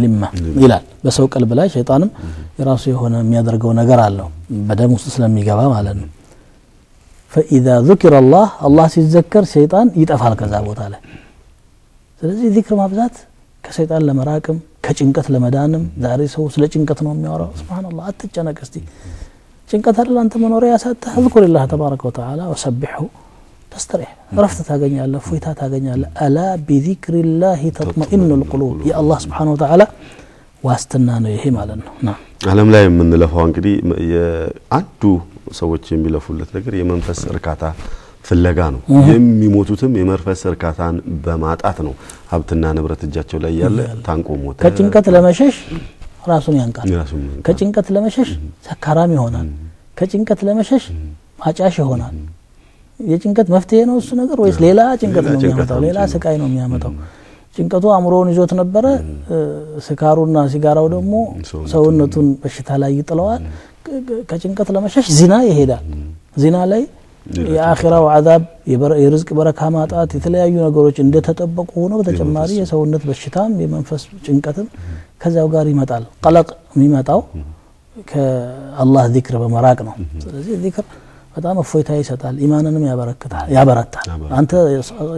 لمة ይላል በሰው ቀልብ ላይ ሸይጣንም የራሱ የሆነ የሚያደርገው ነገር አለው በደም ውስጥ ስለሚገባ ማለት ነው فاذا ذكر الله ሲዘከር ሸይጣን ይጠፋል ከዛ ቦታ ላይ ስለዚህ ذكر ማብዛት ከሸይጣን ለመራቅም ከጭንቀት ለመዳንም ዛሬ ሰው ስለ ጭንቀት ነው የሚያወራው ሱብሃንአላህ አትጨነቅ እስቲ ጭንቀት አይደል አንተ መኖሪያ ያሳጣህ اذكر الله تبارك وتعالى وسبحه تستريح رفت تاغنياله فويتا تاغنياله الا بذكر الله تطمئن القلوب يا الله سبحانه وتعالى واستنا ነው ይሄ ማለት ነው ና ዓለም ላይ የምንለፈው እንግዲህ አንዱ ሰዎች የሚለፉለት ነገር የመንፈስ እርካታ ፍለጋ ነው የሚሞቱትም የመንፈስ እርካታን በማጣት ነው ሀብትና ንብረት እጃቸው ላይ ያለ ታንቆ ሞተ ከጭንቀት ለመሸሽ ራሱን ያንቃል ከጭንቀት ለመሸሽ ሰካራም ይሆናል ከጭንቀት ለመሸሽ ማጫሽ ይሆናል የጭንቀት መፍትሄ ነው እሱ ነገር ወይስ ሌላ ጭንቀት ነው የሚያመጣው ሌላ ስቃይ ነው የሚያመጣው ጭንቀቱ አምሮውን ይዞት ነበር ስካሩና ሲጋራው ደግሞ ሰውነቱን በሽታ ላይ ይጥለዋል ከጭንቀት ለመሸሽ ዚና ይሄዳል ዚና ላይ የአኺራው አዛብ የርዝቅ በረካ ማጣት የተለያዩ ነገሮች እንደተጠበቁ ሆነው በተጨማሪ የሰውነት በሽታም የመንፈስ ጭንቀትም ከዛው ጋር ይመጣል ቀለቅ የሚመጣው ከአላህ ዚክር በመራቅ ነው ስለዚህ ዚክር በጣም እፎይታ ይሰጣል ኢማንንም ያበረታል አንተ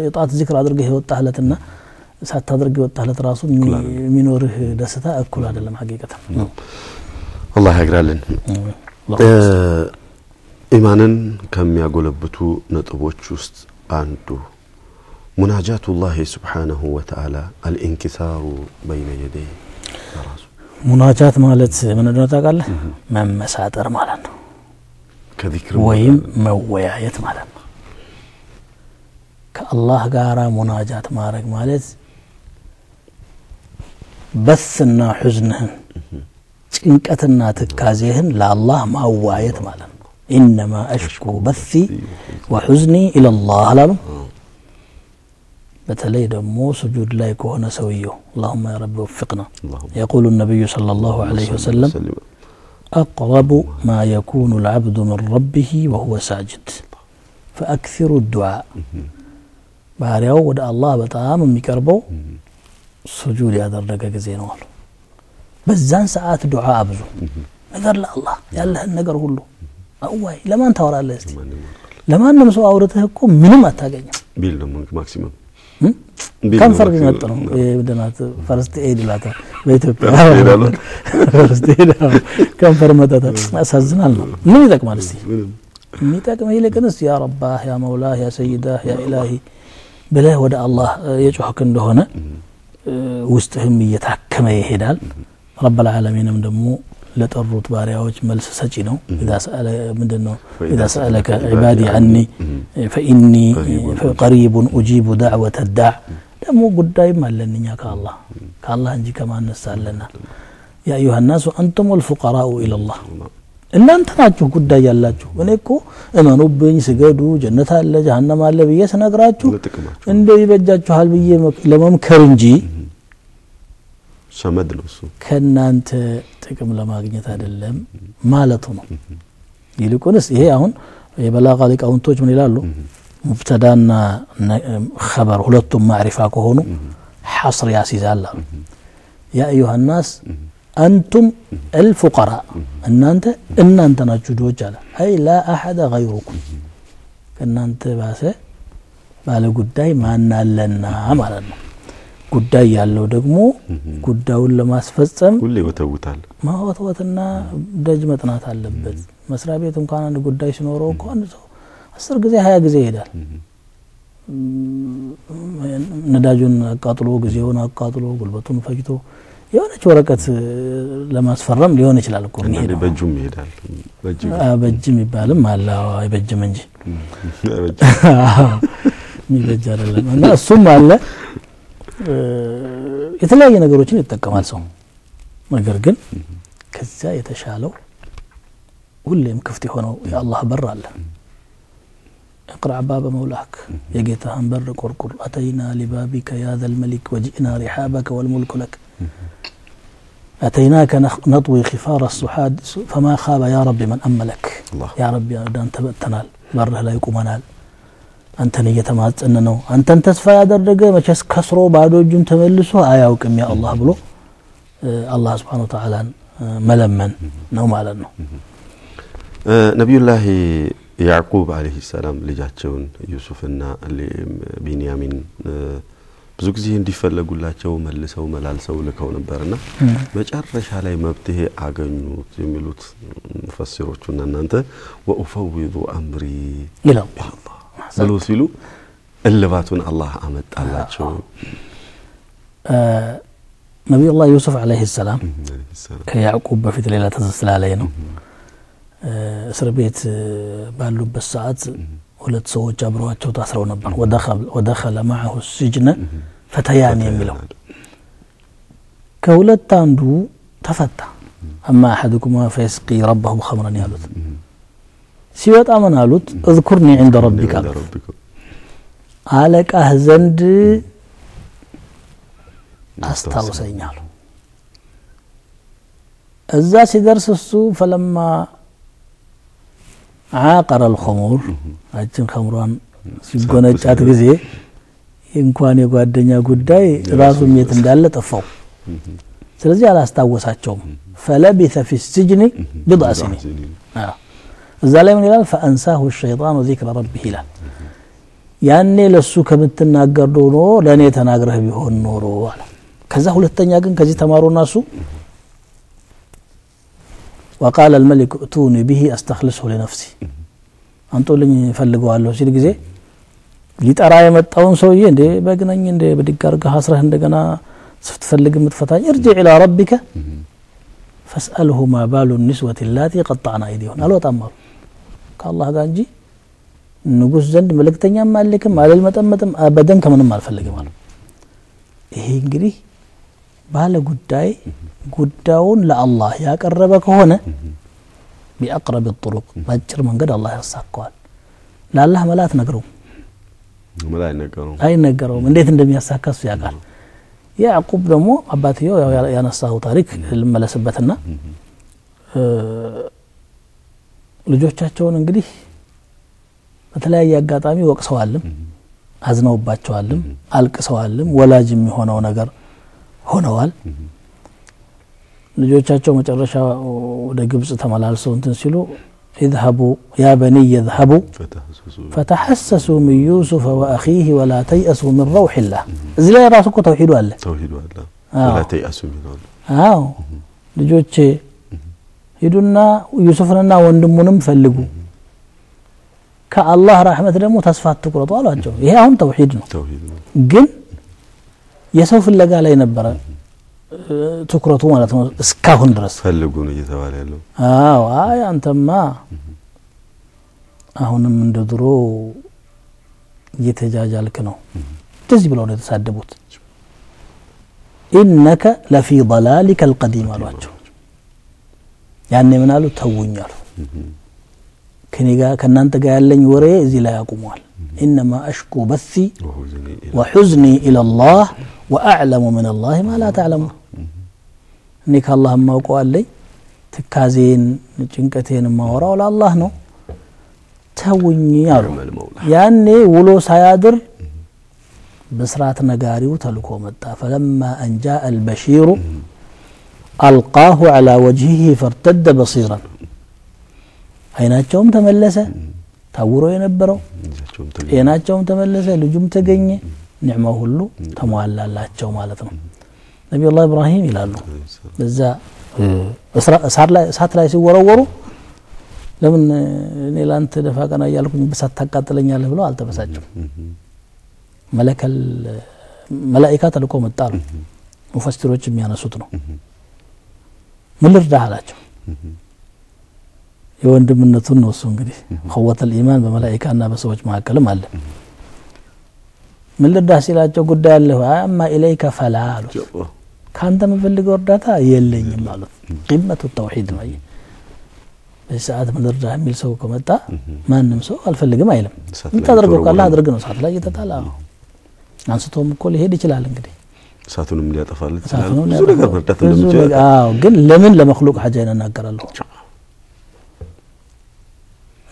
የጧት ዚክር አድርገህ ይወጣህለትና ሳታደርግ ይወጣህለት ራሱ የሚኖርህ ደስታ እኩል አይደለም ሐቂቀታን አላህ ያግራልን ኢማንን ከሚያጎለብቱ ነጥቦች ውስጥ አንዱ ሙናጃቱላህ ሱብሓነሁ ወተዓላ አልኢንኪሳሩ በይነ የደይ ራሱ ሙናጃት ማለት ምን እንደሆነ ታውቃለህ መመሳጠር ማለት ነው ከዚክር ወይም መወያየት ማለት ነው ከአላህ ጋራ ሙናጃት ማድረግ ማለት በስና ሁዝንህን ጭንቀትና ትካዜህን ለአላህ ማዋየት ማለት ነው انما اشكو بثي وحزني الى الله አላሉ በተለይ ደግሞ سجود ላይ ከሆነ ሰውየው اللهم يا رب وفقنا يقول النبي صلى الله عليه وسلم اقرب ما يكون العبد من ربه وهو ساجد فاكثر الدعاء ባሪያው ወደ አላህ በጣም የሚቀርበው سجود ያደረገ ጊዜ ነው አሉ በዛን ሰዓት ዱዓ አብዙ ነገር ለአላህ ያለህን ነገር ሁሉ አዋይ ለማን ታወራለህ እስቲ ለማንም ሰው አውርተህ እኮ ምንም አታገኝም ቢል ነው ማክሲመም ከንፈር ቢመጥ ነው የደናት ፈርስት ኤድ ላታ በኢትዮጵያ ፈርስት ኤድ ከንፈር መጣታ አሳዝናል ነው ምን ይጠቅማል እስቲ የሚጠቅም ይልቅንስ ያ ረባህ ያ መውላህ ያ ሰይዳህ ያ ኢላሂ ብለህ ወደ አላህ የጮህክ እንደሆነ ውስጥህም እየታከመ ይሄዳል رب العالمين ደግሞ ለጠሩት ባሪያዎች መልስ ሰጪ ነው اذا سالك عبادي عني فاني قريب اجيب دعوه الداع ደግሞ ጉዳይም አለንኛ ከአላህ እንጂ ከማን ነሳለና يا ايها الناس انتم الفقراء الى الله እናንተ ናችሁ ጉዳይ ያላችሁ እኔ እኮ እመኑብኝ ስገዱ ጀነት አለ ጀሃነም አለ ብዬ ስነግራችሁ እንደው ይበጃችኋል ብዬ ለመምከር እንጂ ሰመድ ነው እሱ ከናንተ ጥቅም ለማግኘት አይደለም ማለቱ ነው ይልቁንስ ይሄ አሁን የበላጋ ሊቃውንቶች ምን ይላሉ ሙብተዳና خبر ሁለቱም ማዕሪፋ ከሆኑ ሐስር ያስይዛል ያ ايها الناس انتم الفقراء እናንተ ናችሁ ዶች አለ አይ لا احد غيركم ከናንተ ባለ ጉዳይ ማን አለና ማለት ነው ጉዳይ ያለው ደግሞ ጉዳዩን ለማስፈጸም ሁሌ ወተውታል ማወተውትና ደጅ መጥናት አለበት መስሪያ ቤት እንኳን አንድ ጉዳይ ሲኖረው እንኳን 10 ጊዜ 20 ጊዜ ይሄዳል ነዳጁን አቃጥሎ ጊዜውን አቃጥሎ ጉልበቱን ፈጅቶ የሆነች ወረቀት ለማስፈረም ሊሆን ይችላል እኮ ነው በእጁም ይሄዳል በእጅም ይባልም አለ አይበጅም እንጂ የሚበጅ አይደለም እና እሱም አለ የተለያየ ነገሮችን ይተከማል ሰው ነገር ግን ከዛ የተሻለው ሁሌም ክፍት ሆነው የአላህ በር አለ اقرع باب مولاك يجيتها بر قرقر اتينا لبابك يا ذا الملك وجئنا رحابك والملك لك اتيناك نطوي خفار الصحاد فما خاب يا رب من املك يا رب يا دان تبتنال بره لا يقومنال አንተን እየተማጸነ ነው አንተን ተስፋ ያደረገ መቸስ ከስሮ ባዶ እጁን ተመልሶ አያውቅም ያ አላህ ብሎ አላህ Subhanahu Wa Ta'ala መለመን ነው ማለት ነው ነብዩላህ ያዕቁብ አለይሂ ሰላም ልጃቸውን ዩሱፍና ቢንያሚን ብዙ ጊዜ እንዲፈለጉላቸው መልሰው መላልሰው ልከው ነበርና መጨረሻ ላይ መብትሄ አገኙት የሚሉት ሙፈሲሮቹና እናንተ ወኡፈውዱ አምሪ ኢላ አላህ ብሎ ሲሉ እልባቱን አላህ አመጣላቸው ነብዩላህ ዩሱፍ አለይሂ ሰላም ከያዕቁብ በፊት ሌላ ተዘስላለይ ነው እስር ቤት ባሉበት ሰዓት ሁለት ሰዎች አብረዋቸው ታስረው ነበር ወደخل معه السجن فتيان የሚለው ከሁለት አንዱ ተፈታ اما احدكما فيسقي ربه خمرا ያሉት ሲወጣ ምን አሉት اذكرني عند ربك አለቃህ ዘንድ አስታውሰኛል እዛ ሲደርስ እሱ فلما عاقر الخمور አጭን خمሯን ሲጎነጫት ጊዜ እንኳን የጓደኛ ጉዳይ ራሱም የት እንዳለ ጠፋው ስለዚህ አላስታወሳቸውም فلبث في السجن بضع سنين እዛ ላይ ምን ይላል فانساه الشيطان ذكر ربه ይላል ያኔ ለሱ ከምትናገር ዶኖ ለኔ ተናግረህ ቢሆን ኖሮ አለ ከዛ ሁለተኛ ግን ከዚህ ተማሩና እሱ وقال الملك اتوني به استخلصه لنفسي አንጦልኝ ፈልገዋለሁ ሲል ጊዜ ሊጠራ የመጣውን ሰውዬ እንደ በግነኝ እንደ በድጋርጋ ሐስረህ እንደገና ስትፈልግ ምትፈታኝ ارجع الى ربك فاساله ما بال النسوه اللاتي قطعن ايديهن አልወጣም ከአላህ ጋር እንጂ ንጉስ ዘንድ መልእክተኛ ማልክም አልመጠመጥም አበደን ከመንም አልፈልግም አለ ይሄ እንግዲህ ባለ ጉዳዩን ለአላህ ያቀረበ ከሆነ بأقرب الطرق ባጭር መንገድ አላህ ያሳካዋል ለአላህ መላት ነገረው አይነገረውም እንዴት እንደሚያሳካስ ያቃል ያዕቁብ ደግሞ አባትየው ያነሳው ታሪክ ልመለስበትና ልጆቻቸውን እንግዲህ በተለያየ አጋጣሚ ወቅሰዋልም አዝነውባቸዋልም አልቅሰዋልም ወላጅም የሆነው ነገር ሆነዋል ልጆቻቸው መጨረሻ ወደ ግብጽ ተመላልሰው እንትን ሲሉ اذهبوا يا بني يذهبوا فتحسسوا من يوسف واخيه ولا تيأسوا من روح الله እዚህ ላይ ራሱ እኮ ተውሂዱ አለ ولا تيأسوا من روح ልጆቼ ሂዱና ዩሱፍንና ወንድሙንም ፈልጉ ከአላህ ረህመት ደግሞ ተስፋ አትቁረጡ አሏቸው ይሄ አሁን ተውሂድ ነው ግን የሰው ፍለጋ ላይ ነበር ትኩረቱ ማለት ነው እስካሁን ድረስ ፈልጉ ነው እየተባለ ያለው አይ አንተማ አሁንም እንደድሮ እየተጃጃልክ ነው እንደዚህ ብለው ነው የተሳደቡት انك لفي ضلالك القديم አሏቸው ያኔ ምን አሉ ተውኛሉ ከኔጋ ከናንተ ጋር ያለኝ ወሬ እዚህ ላይ ያቆማል انما اشكو بثي وحزني الى الله واعلم من الله ما لا تعلمون انك الله ማውቀው አለኝ ትካዜን ጭንቀቴን ማወራው ለአላህ ነው ተውኝ አሉ ያኔ ውሎ ሳያድር በስራት ነጋሪው ተልኮ መጣ فلما ان جاء البشير القاه على وجهه فارتد بصيرا አይናቸውም ተመለሰ ታውሮ የነበረው አይናቸውም ተመለሰ ልጁም ተገኘ ኒዕማው ሁሉ ተሟላላቸው ማለት ነው ነብዩላህ ኢብራሂም ይላሉ በዛ እሳት ላይ ሲወረወሩ ለምን እኔ ላንተ ደፋ ቀና ያልኩኝ በሳት ታቃጥለኛለህ ብለው አልተበሳጨም መላእክት ተልኮ መጣሉ ሙፈሲሮች የሚያነሱት ነው ምን ልርዳህ አላቸው የወንድምነቱን ነው እሱ እንግዲህ ኸወተል ኢማን በመላእክትና በሰዎች መካከልም አለ ምን ልርዳህ ሲላቸው ጉዳይ አለ አማ ኢለይከ ፈላ አሉት ካንተ መፈልገው እርዳታ የለኝም ማለት ቂመቱ ተውሂድ ነው በሰዓት ምን ልርዳህ የሚል ሰው ከመጣ ማንንም ሰው አልፈልግም አይልም እንታደርገው ካለ አድርግ ነው ሰዓት ላይ እየተጣላ አንስቶም እኮ ሊሄድ ይችላል እንግዲህ ሰዓቱንም ሊያጠፋል ይችላል ብዙ ነገር መርዳት እንደምትችል ግን ለምን ለመخلوق ሐጃ ይናገራለሁ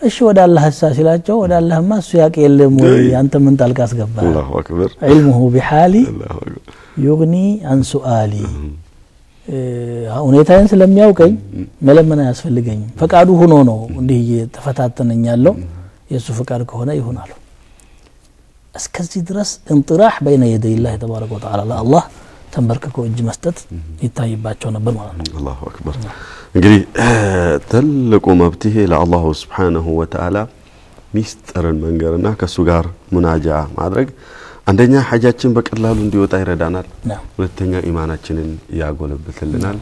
እሺ ወደ አላህ ሲላቸው ወደ አላህማ እሱ ያቀ የለም ወይ አንተ ምን ጣልቃ አስገባ አላሁ አክበር علمه بحالي يغني عن سؤالي ሁኔታዬን ስለሚያውቀኝ መለመን አያስፈልገኝም ፈቃዱ ሆኖ ነው እንዲህ ተፈታተነኛለሁ የሱ ፈቃድ ከሆነ ይሆናል እስከዚህ ድረስ እንጥራህ በይነ የደይ الله ተባረከ ወተዓላ አላህ ተንበርከኮ እጅ መስጠት ይታይባቸው ነበር ማለት ነው አላሁ አክበር እንግዲህ ትልቁ መብትህ ለአላህ Subhanahu Wa Ta'ala ሚስጥርን መንገርና ከሱ ጋር ሙናጃ ማድረግ አንደኛ ሐጃችን በቀላሉ እንዲወጣ ይረዳናል ሁለተኛ ኢማናችንን ያጎለብትልናል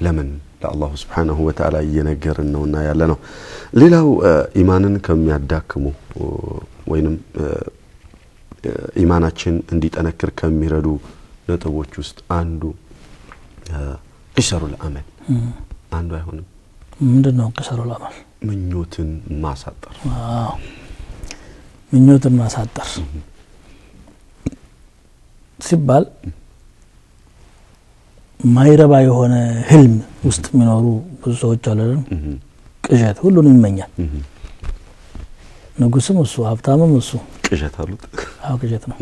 ለምን ለአላህ Subhanahu Wa Ta'ala እየነገርን ነውና ያለ ነው ሌላው ኢማንን ከሚያዳክሙ ወይንም ኢማናችን እንዲጠነክር ከሚረዱ ነጥቦች ውስጥ አንዱ ቅሸሩል አመል አንዱ አይሆንም ምንድነው ቅሸሩል አመል ምኞትን ማሳጠር ምኞትን ማሳጠር ሲባል ማይረባ የሆነ ህልም ውስጥ የሚኖሩ ብዙ ሰዎች አሉ ቅዠት ሁሉንም ይመኛል ንጉስም እሱ ሀብታምም እሱ ቅዠት አሉት ቅዠት ነው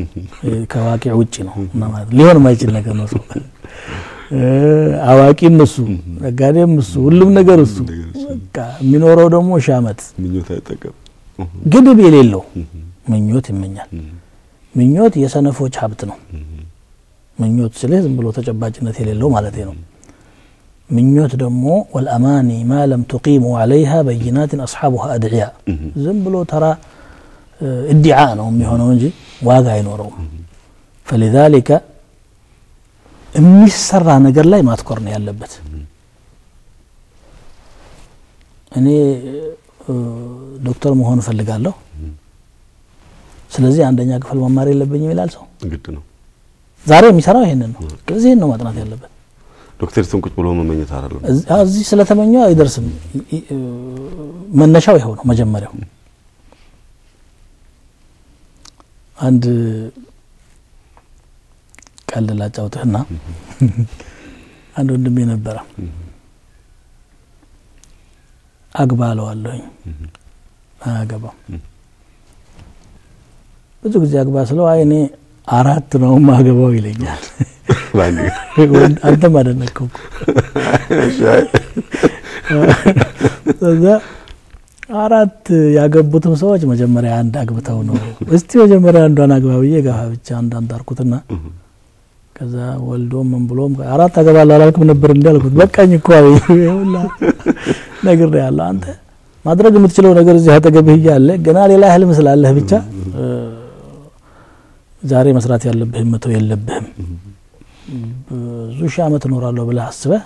ከዋቂዕ ውጪ ነው ማለት ሊሆን ማይችል ነገር ነው አዋቂም እሱ ነጋዴም እሱ ሁሉም ነገር እሱ በቃ የሚኖረው ደግሞ ሻመት ምኞት አይጠቀም ግድብ የሌለው ምኞት ይመኛል ምኞት የሰነፎች ሀብት ነው ምኞት ስለዚህ ዝም ብሎ ተጨባጭነት የሌለው ማለት ነው ምኞት ደግሞ والاماني ما لم تقيموا عليها بينات اصحابها ادعياء ዝም ብሎ ተራ ادعاء ነው የሚሆነው እንጂ ዋጋ አይኖረውም فلذلك የሚሰራ ነገር ላይ ማትኮር ነው ያለበት እኔ ዶክተር መሆን ፈልጋለሁ ስለዚህ አንደኛ ክፍል መማር የለብኝም ይላል ሰው ግድ ነው ዛሬ የሚሰራው ይሄንን ነው ስለዚህ ነው ማጥናት ያለበት ዶክተር ትንቁጭ ብሎ መመኘት አይደለም እዚህ ስለተመኘው አይደርስም መነሻው ይሄው ነው መጀመሪያው አንድ ቀልድ ላጫውትህና አንድ ወንድሜ ነበር አግባለዋለሁኝ አገባም ብዙ ጊዜ አግባ ስለው አይ እኔ አራት ነው ማገባው ይለኛል አንተ ማደነከው አራት ያገቡትም ሰዎች መጀመሪያ አንድ አግብተው ነው እስቲ መጀመሪያ አንዷን አግባብዬ ጋብቻ አንዳንድ አርኩትና ከዛ ወልዶም ምን ብሎም አራት አገባለሁ አላልኩም ነበር እንዳልኩት በቃኝ እኮ አይውላ ነገር ያለ አንተ ማድረግ የምትችለው ነገር እዚህ አጠገብህ ያለ ገና ሌላ ህልም ስላለህ ብቻ ዛሬ መስራት ያለብህ መተው የለብህም ብዙ ሺህ ዓመት ኖራለሁ ብለህ አስበህ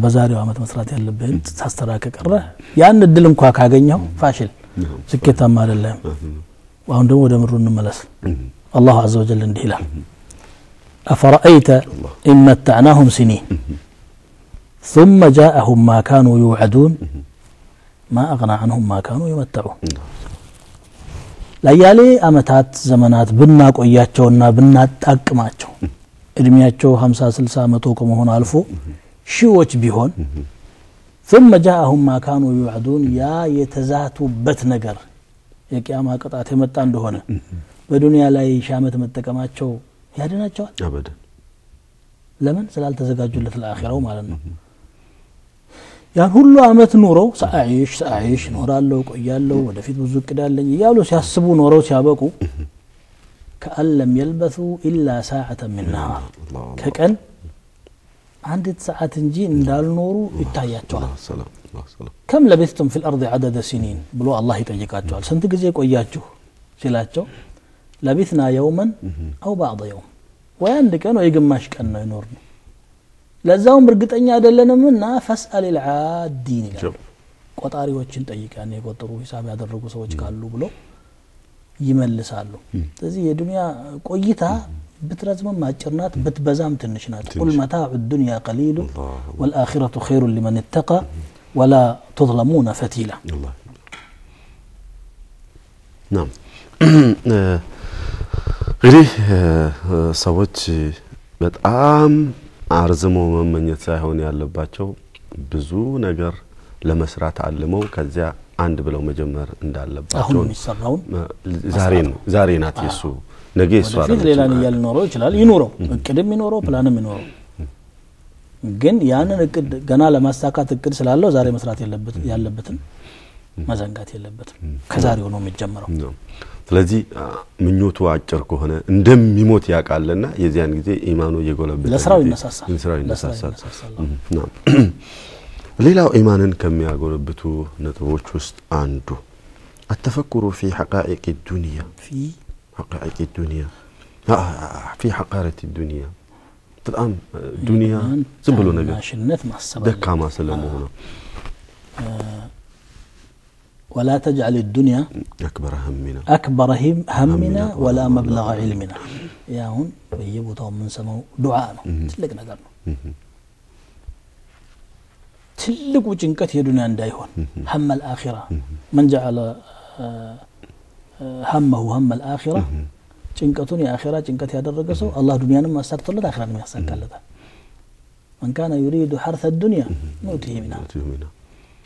በዛሬው ዓመት መስራት ያለብህን ታስተካከረ ያን እድል እንኳን ካገኘው ፋሽል ስኬታማ አይደለም አሁን ደግሞ ወደ ምሩ እንመለስ አላህ عز وجل እንዲህ ይላል أفرأيت إن متعناهم سنين ثم جاءهم ما كانوا يوعدون ما أغنى عنهم ما كانوا يمتعون ለያሌ አመታት ዘመናት ብናቆያቸውና ብናጣቅማቸው እድሜያቸው 50 60 100 ከመሆን አልፎ ሺዎች ቢሆን ثم جاءهم ما كانوا يوعدون يا የተዛቱበት ነገር የቂያማ ቅጣት የመጣ እንደሆነ በዱንያ ላይ ሻመት መጠቀማቸው ያድናቸዋል አበደን ለምን ስላልተዘጋጁለት ለአኺራው ማለት ነው ያን ሁሉ አመት ኖረው ሳይሽ ኖራለው ቆያለው ወደፊት ብዙ ቅዳለኝ ይያሉ ሲያስቡ ኖረው ሲያበቁ ከአለም يلبثوا الا ساعه من نهار ከቀን አንድ ሰዓት እንጂ እንዳልኖሩ ይታያቸዋል ሰላም كم لبثتم في الارض عدد سنين ብሎ አላህ ይጠይቃቸዋል ስንት ጊዜ ቆያችሁ ሲላቸው لبثنا يوما او بعض يوم وعند ቀን ወይ ግማሽ ቀን ነው ይኖርነው ለዛውም እርግጠኛ አይደለንምና فاسال العادين ቆጣሪዎችን ጠይቃኔ የቆጠሩ ሂሳብ ያደረጉ ሰዎች ካሉ ብሎ ይመልሳሉ ስለዚህ የዱንያ ቆይታ بترزم ማጭርናት በትበዛም ትንሽ ናት قل متاع الدنيا قليل والآخرة خير لمن اتقى ولا تظلمون فتيلا الله نعم እንግዲህ ሰዎች በጣም አርዝሞ መመኘት ሳይሆን ያለባቸው ብዙ ነገር ለመስራት አልመው ከዚያ አንድ ብለው መጀመር እንዳለባቸው አሁን የሚሰራው ዛሬ ናት የሱ ነገ እሱ አይደለም ሌላ ነገር ሊኖረው ይችላል ይኖረው እቅድም ይኖረው ፕላንም ይኖረው ግን ያንን እቅድ ገና ለማሳካት እቅድ ስላለው ዛሬ መስራት ያለበትን ማዘንጋት የለበትም ከዛሬው ነው የሚጀምረው ስለዚህ ምኞቱ አጭር ከሆነ እንደሚሞት ያቃልና የዚያን ጊዜ ኢማኑ እየጎለበተ ለስራው ይነሳሳል ነው ሌላው ኢማንን ከሚያጎለብቱ ነጥቦች ውስጥ አንዱ التفكر في حقائق الدنيا في حقائق الدنيا في حقارة الدنيا በጣም ዱንያ ዝም ብሎ ነገር ደካማ ስለመሆኑ ولا تجعل الدنيا أكبر همنا ولا مبلغ علمنا يا هون بيبوتاو من سماو دعاء ነው ትልቅ ነገር ነው ትልቁ ጭንቀት የዱንያ እንዳይሆን هم الآخرة من جعل همه هم الآخرة ጭንቀቱን የአኺራ ጭንቀት ያደረገ ሰው አላህ ዱንያንም ማሳክቶለት አኺራንም ያሳካለታል من كان يريد حرث الدنيا نؤتيه منها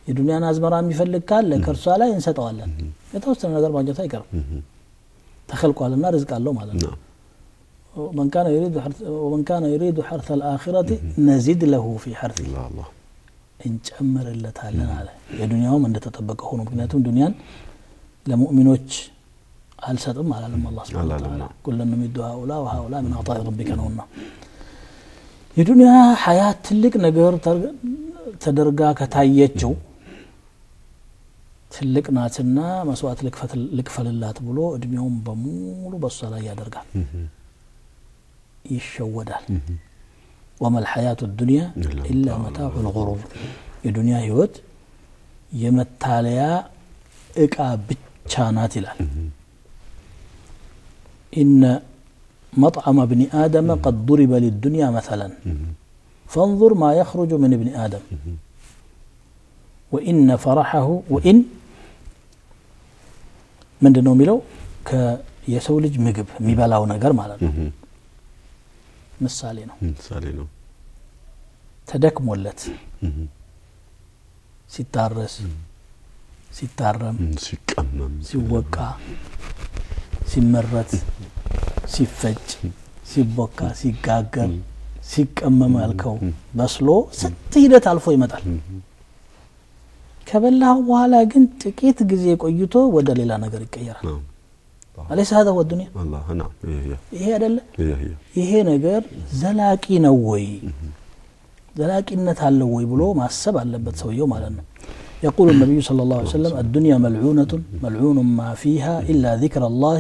የዱንያን አዝመራ የሚፈልግ ካለ ከርሷ ላይ እንሰጠዋለን የተወሰነ ነገር ማግኘት አይቀርም ተخلقዋልና ርዝቅ አለው ማለት ነው ومن كان يريد حرث الآخرة نزيد له في حرثه الله እንጨምርለታለን አለ የዱንያውም እንደተጠበቀ ሆኖ ምክንያቱም ዱንያን ለሙእሚኖች አልሰጥም አላለም አላህ Subhanahu Wa Ta'ala ኩሉን ሚዱ ሃኡላ ወሃኡላ من عطاء ربك ነውና የዱንያ ሐያት ትልቅ ነገር ተደርጋ ከታየችው ትልቅ ናትና መስዋዕት ልክፈልላት ብሎ እድሜውን በሙሉ በሷ ላይ ያደርጋል ይሸወዳል وما الحياة الدنيا إلا متاع الغرور الدنيا هيوت يمتاليا إقا بتشانات الآن إن مطعم ابن آدم قد ضرب للدنيا مثلا فانظر ما يخرج من ابن آدم وإن فرحه وإن من دنو ميلو كيسولج مقب ميبالاو نقر مالنا ምሳሌ ነው ተደክሞለት ሲታረስ ሲታረም ሲቀመም ሲወቃ ሲመረት ሲፈጭ ሲቦካ ሲጋገር ሲቀመም አልከው በስሎ ስንት ሂደት አልፎ ይመጣል ከበላው በኋላ ግን ጥቂት ጊዜ ቆይቶ ወደ ሌላ ነገር ይቀየራል أليس هذا هو الدنيا؟ الله نعم هي أدلة هي نجار زلاكي نووي زلاكي نتعلوي بلو مع السبع اللي بتسويه معنا يقول النبي صلى الله عليه وسلم الدنيا ملعونة ملعون ما فيها إلا ذكر الله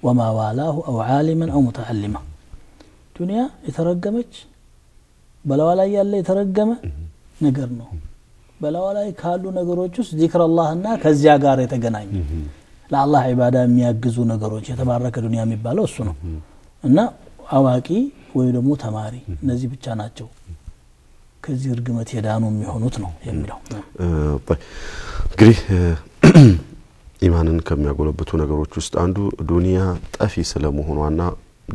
وما والاه أو عالما أو متعلما دنيا يترجمج بلا ولا يلا يترجم نجرنه بلا ولا يكالو نجروجس ذكر الله النا كزياجار يتجناي ለአላህ ኢባዳ የሚያግዙ ነገሮች የተባረከ ዱንያ የሚባለው እሱ ነው እና አዋቂ ወይ ደግሞ ተማሪ እነዚህ ብቻ ናቸው ከዚህ እርግመት የዳኑ የሚሆኑት ነው የሚለው እንግዲህ ኢማንን ከሚያጎለብቱ ነገሮች ውስጥ አንዱ ዱንያ ጠፊ ስለመሆኗና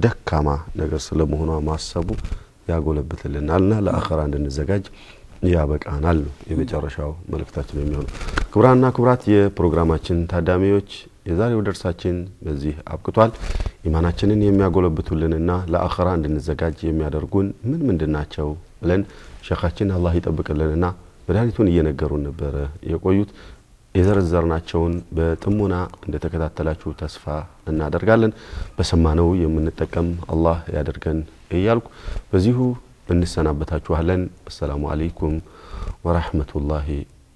ደካማ ነገር ስለመሆኗ ማሰቡ ያጎለብትልናልና ለአኺራ እንድንዘጋጅ ያበቃናል የመጨረሻው መልእክታችን የሚሆነው ክብራና ክብራት የፕሮግራማችን ታዳሚዎች የዛሬው ደርሳችን በዚህ አብቅቷል ኢማናችንን የሚያጎለብቱልንና ለአኺራ እንድንዘጋጅ የሚያደርጉን ምን ምንድናቸው ብለን ሸኻችን አላህ ይጠብቅልንና መድኃኒቱን እየነገሩን ነበር የቆዩት የዘረዘርናቸውን በጥሞና እንደተከታተላችሁ ተስፋ እናደርጋለን በሰማነው የምንጠቀም አላህ ያደርገን እያልኩ በዚሁ እንሰናበታችኋለን السلام عليكم ورحمة الله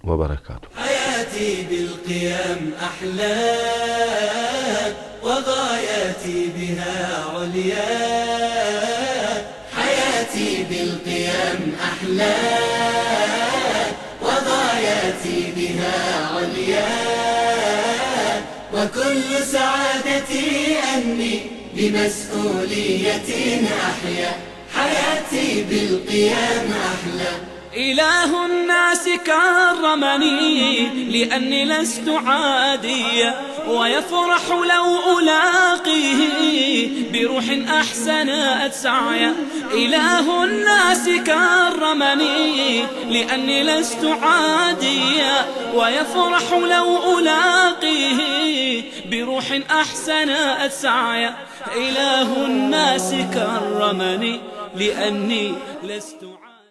وبركاته حياتي بالقيام أحلى وغاياتي بها عليا حياتي بالقيام أحلى وغاياتي بها عليا وكل سعادتي أني بمسؤولية أحيا حياتي بالقيام أحلى إله الناس كرمني لأني لست عاديا ويفرح لو ألاقيه بروح أحسنت سعيا إله الناس كرمني لأني لست عاديا ويفرح لو ألاقيه بروح أحسنت سعيا إله الناس كرمني لأني لست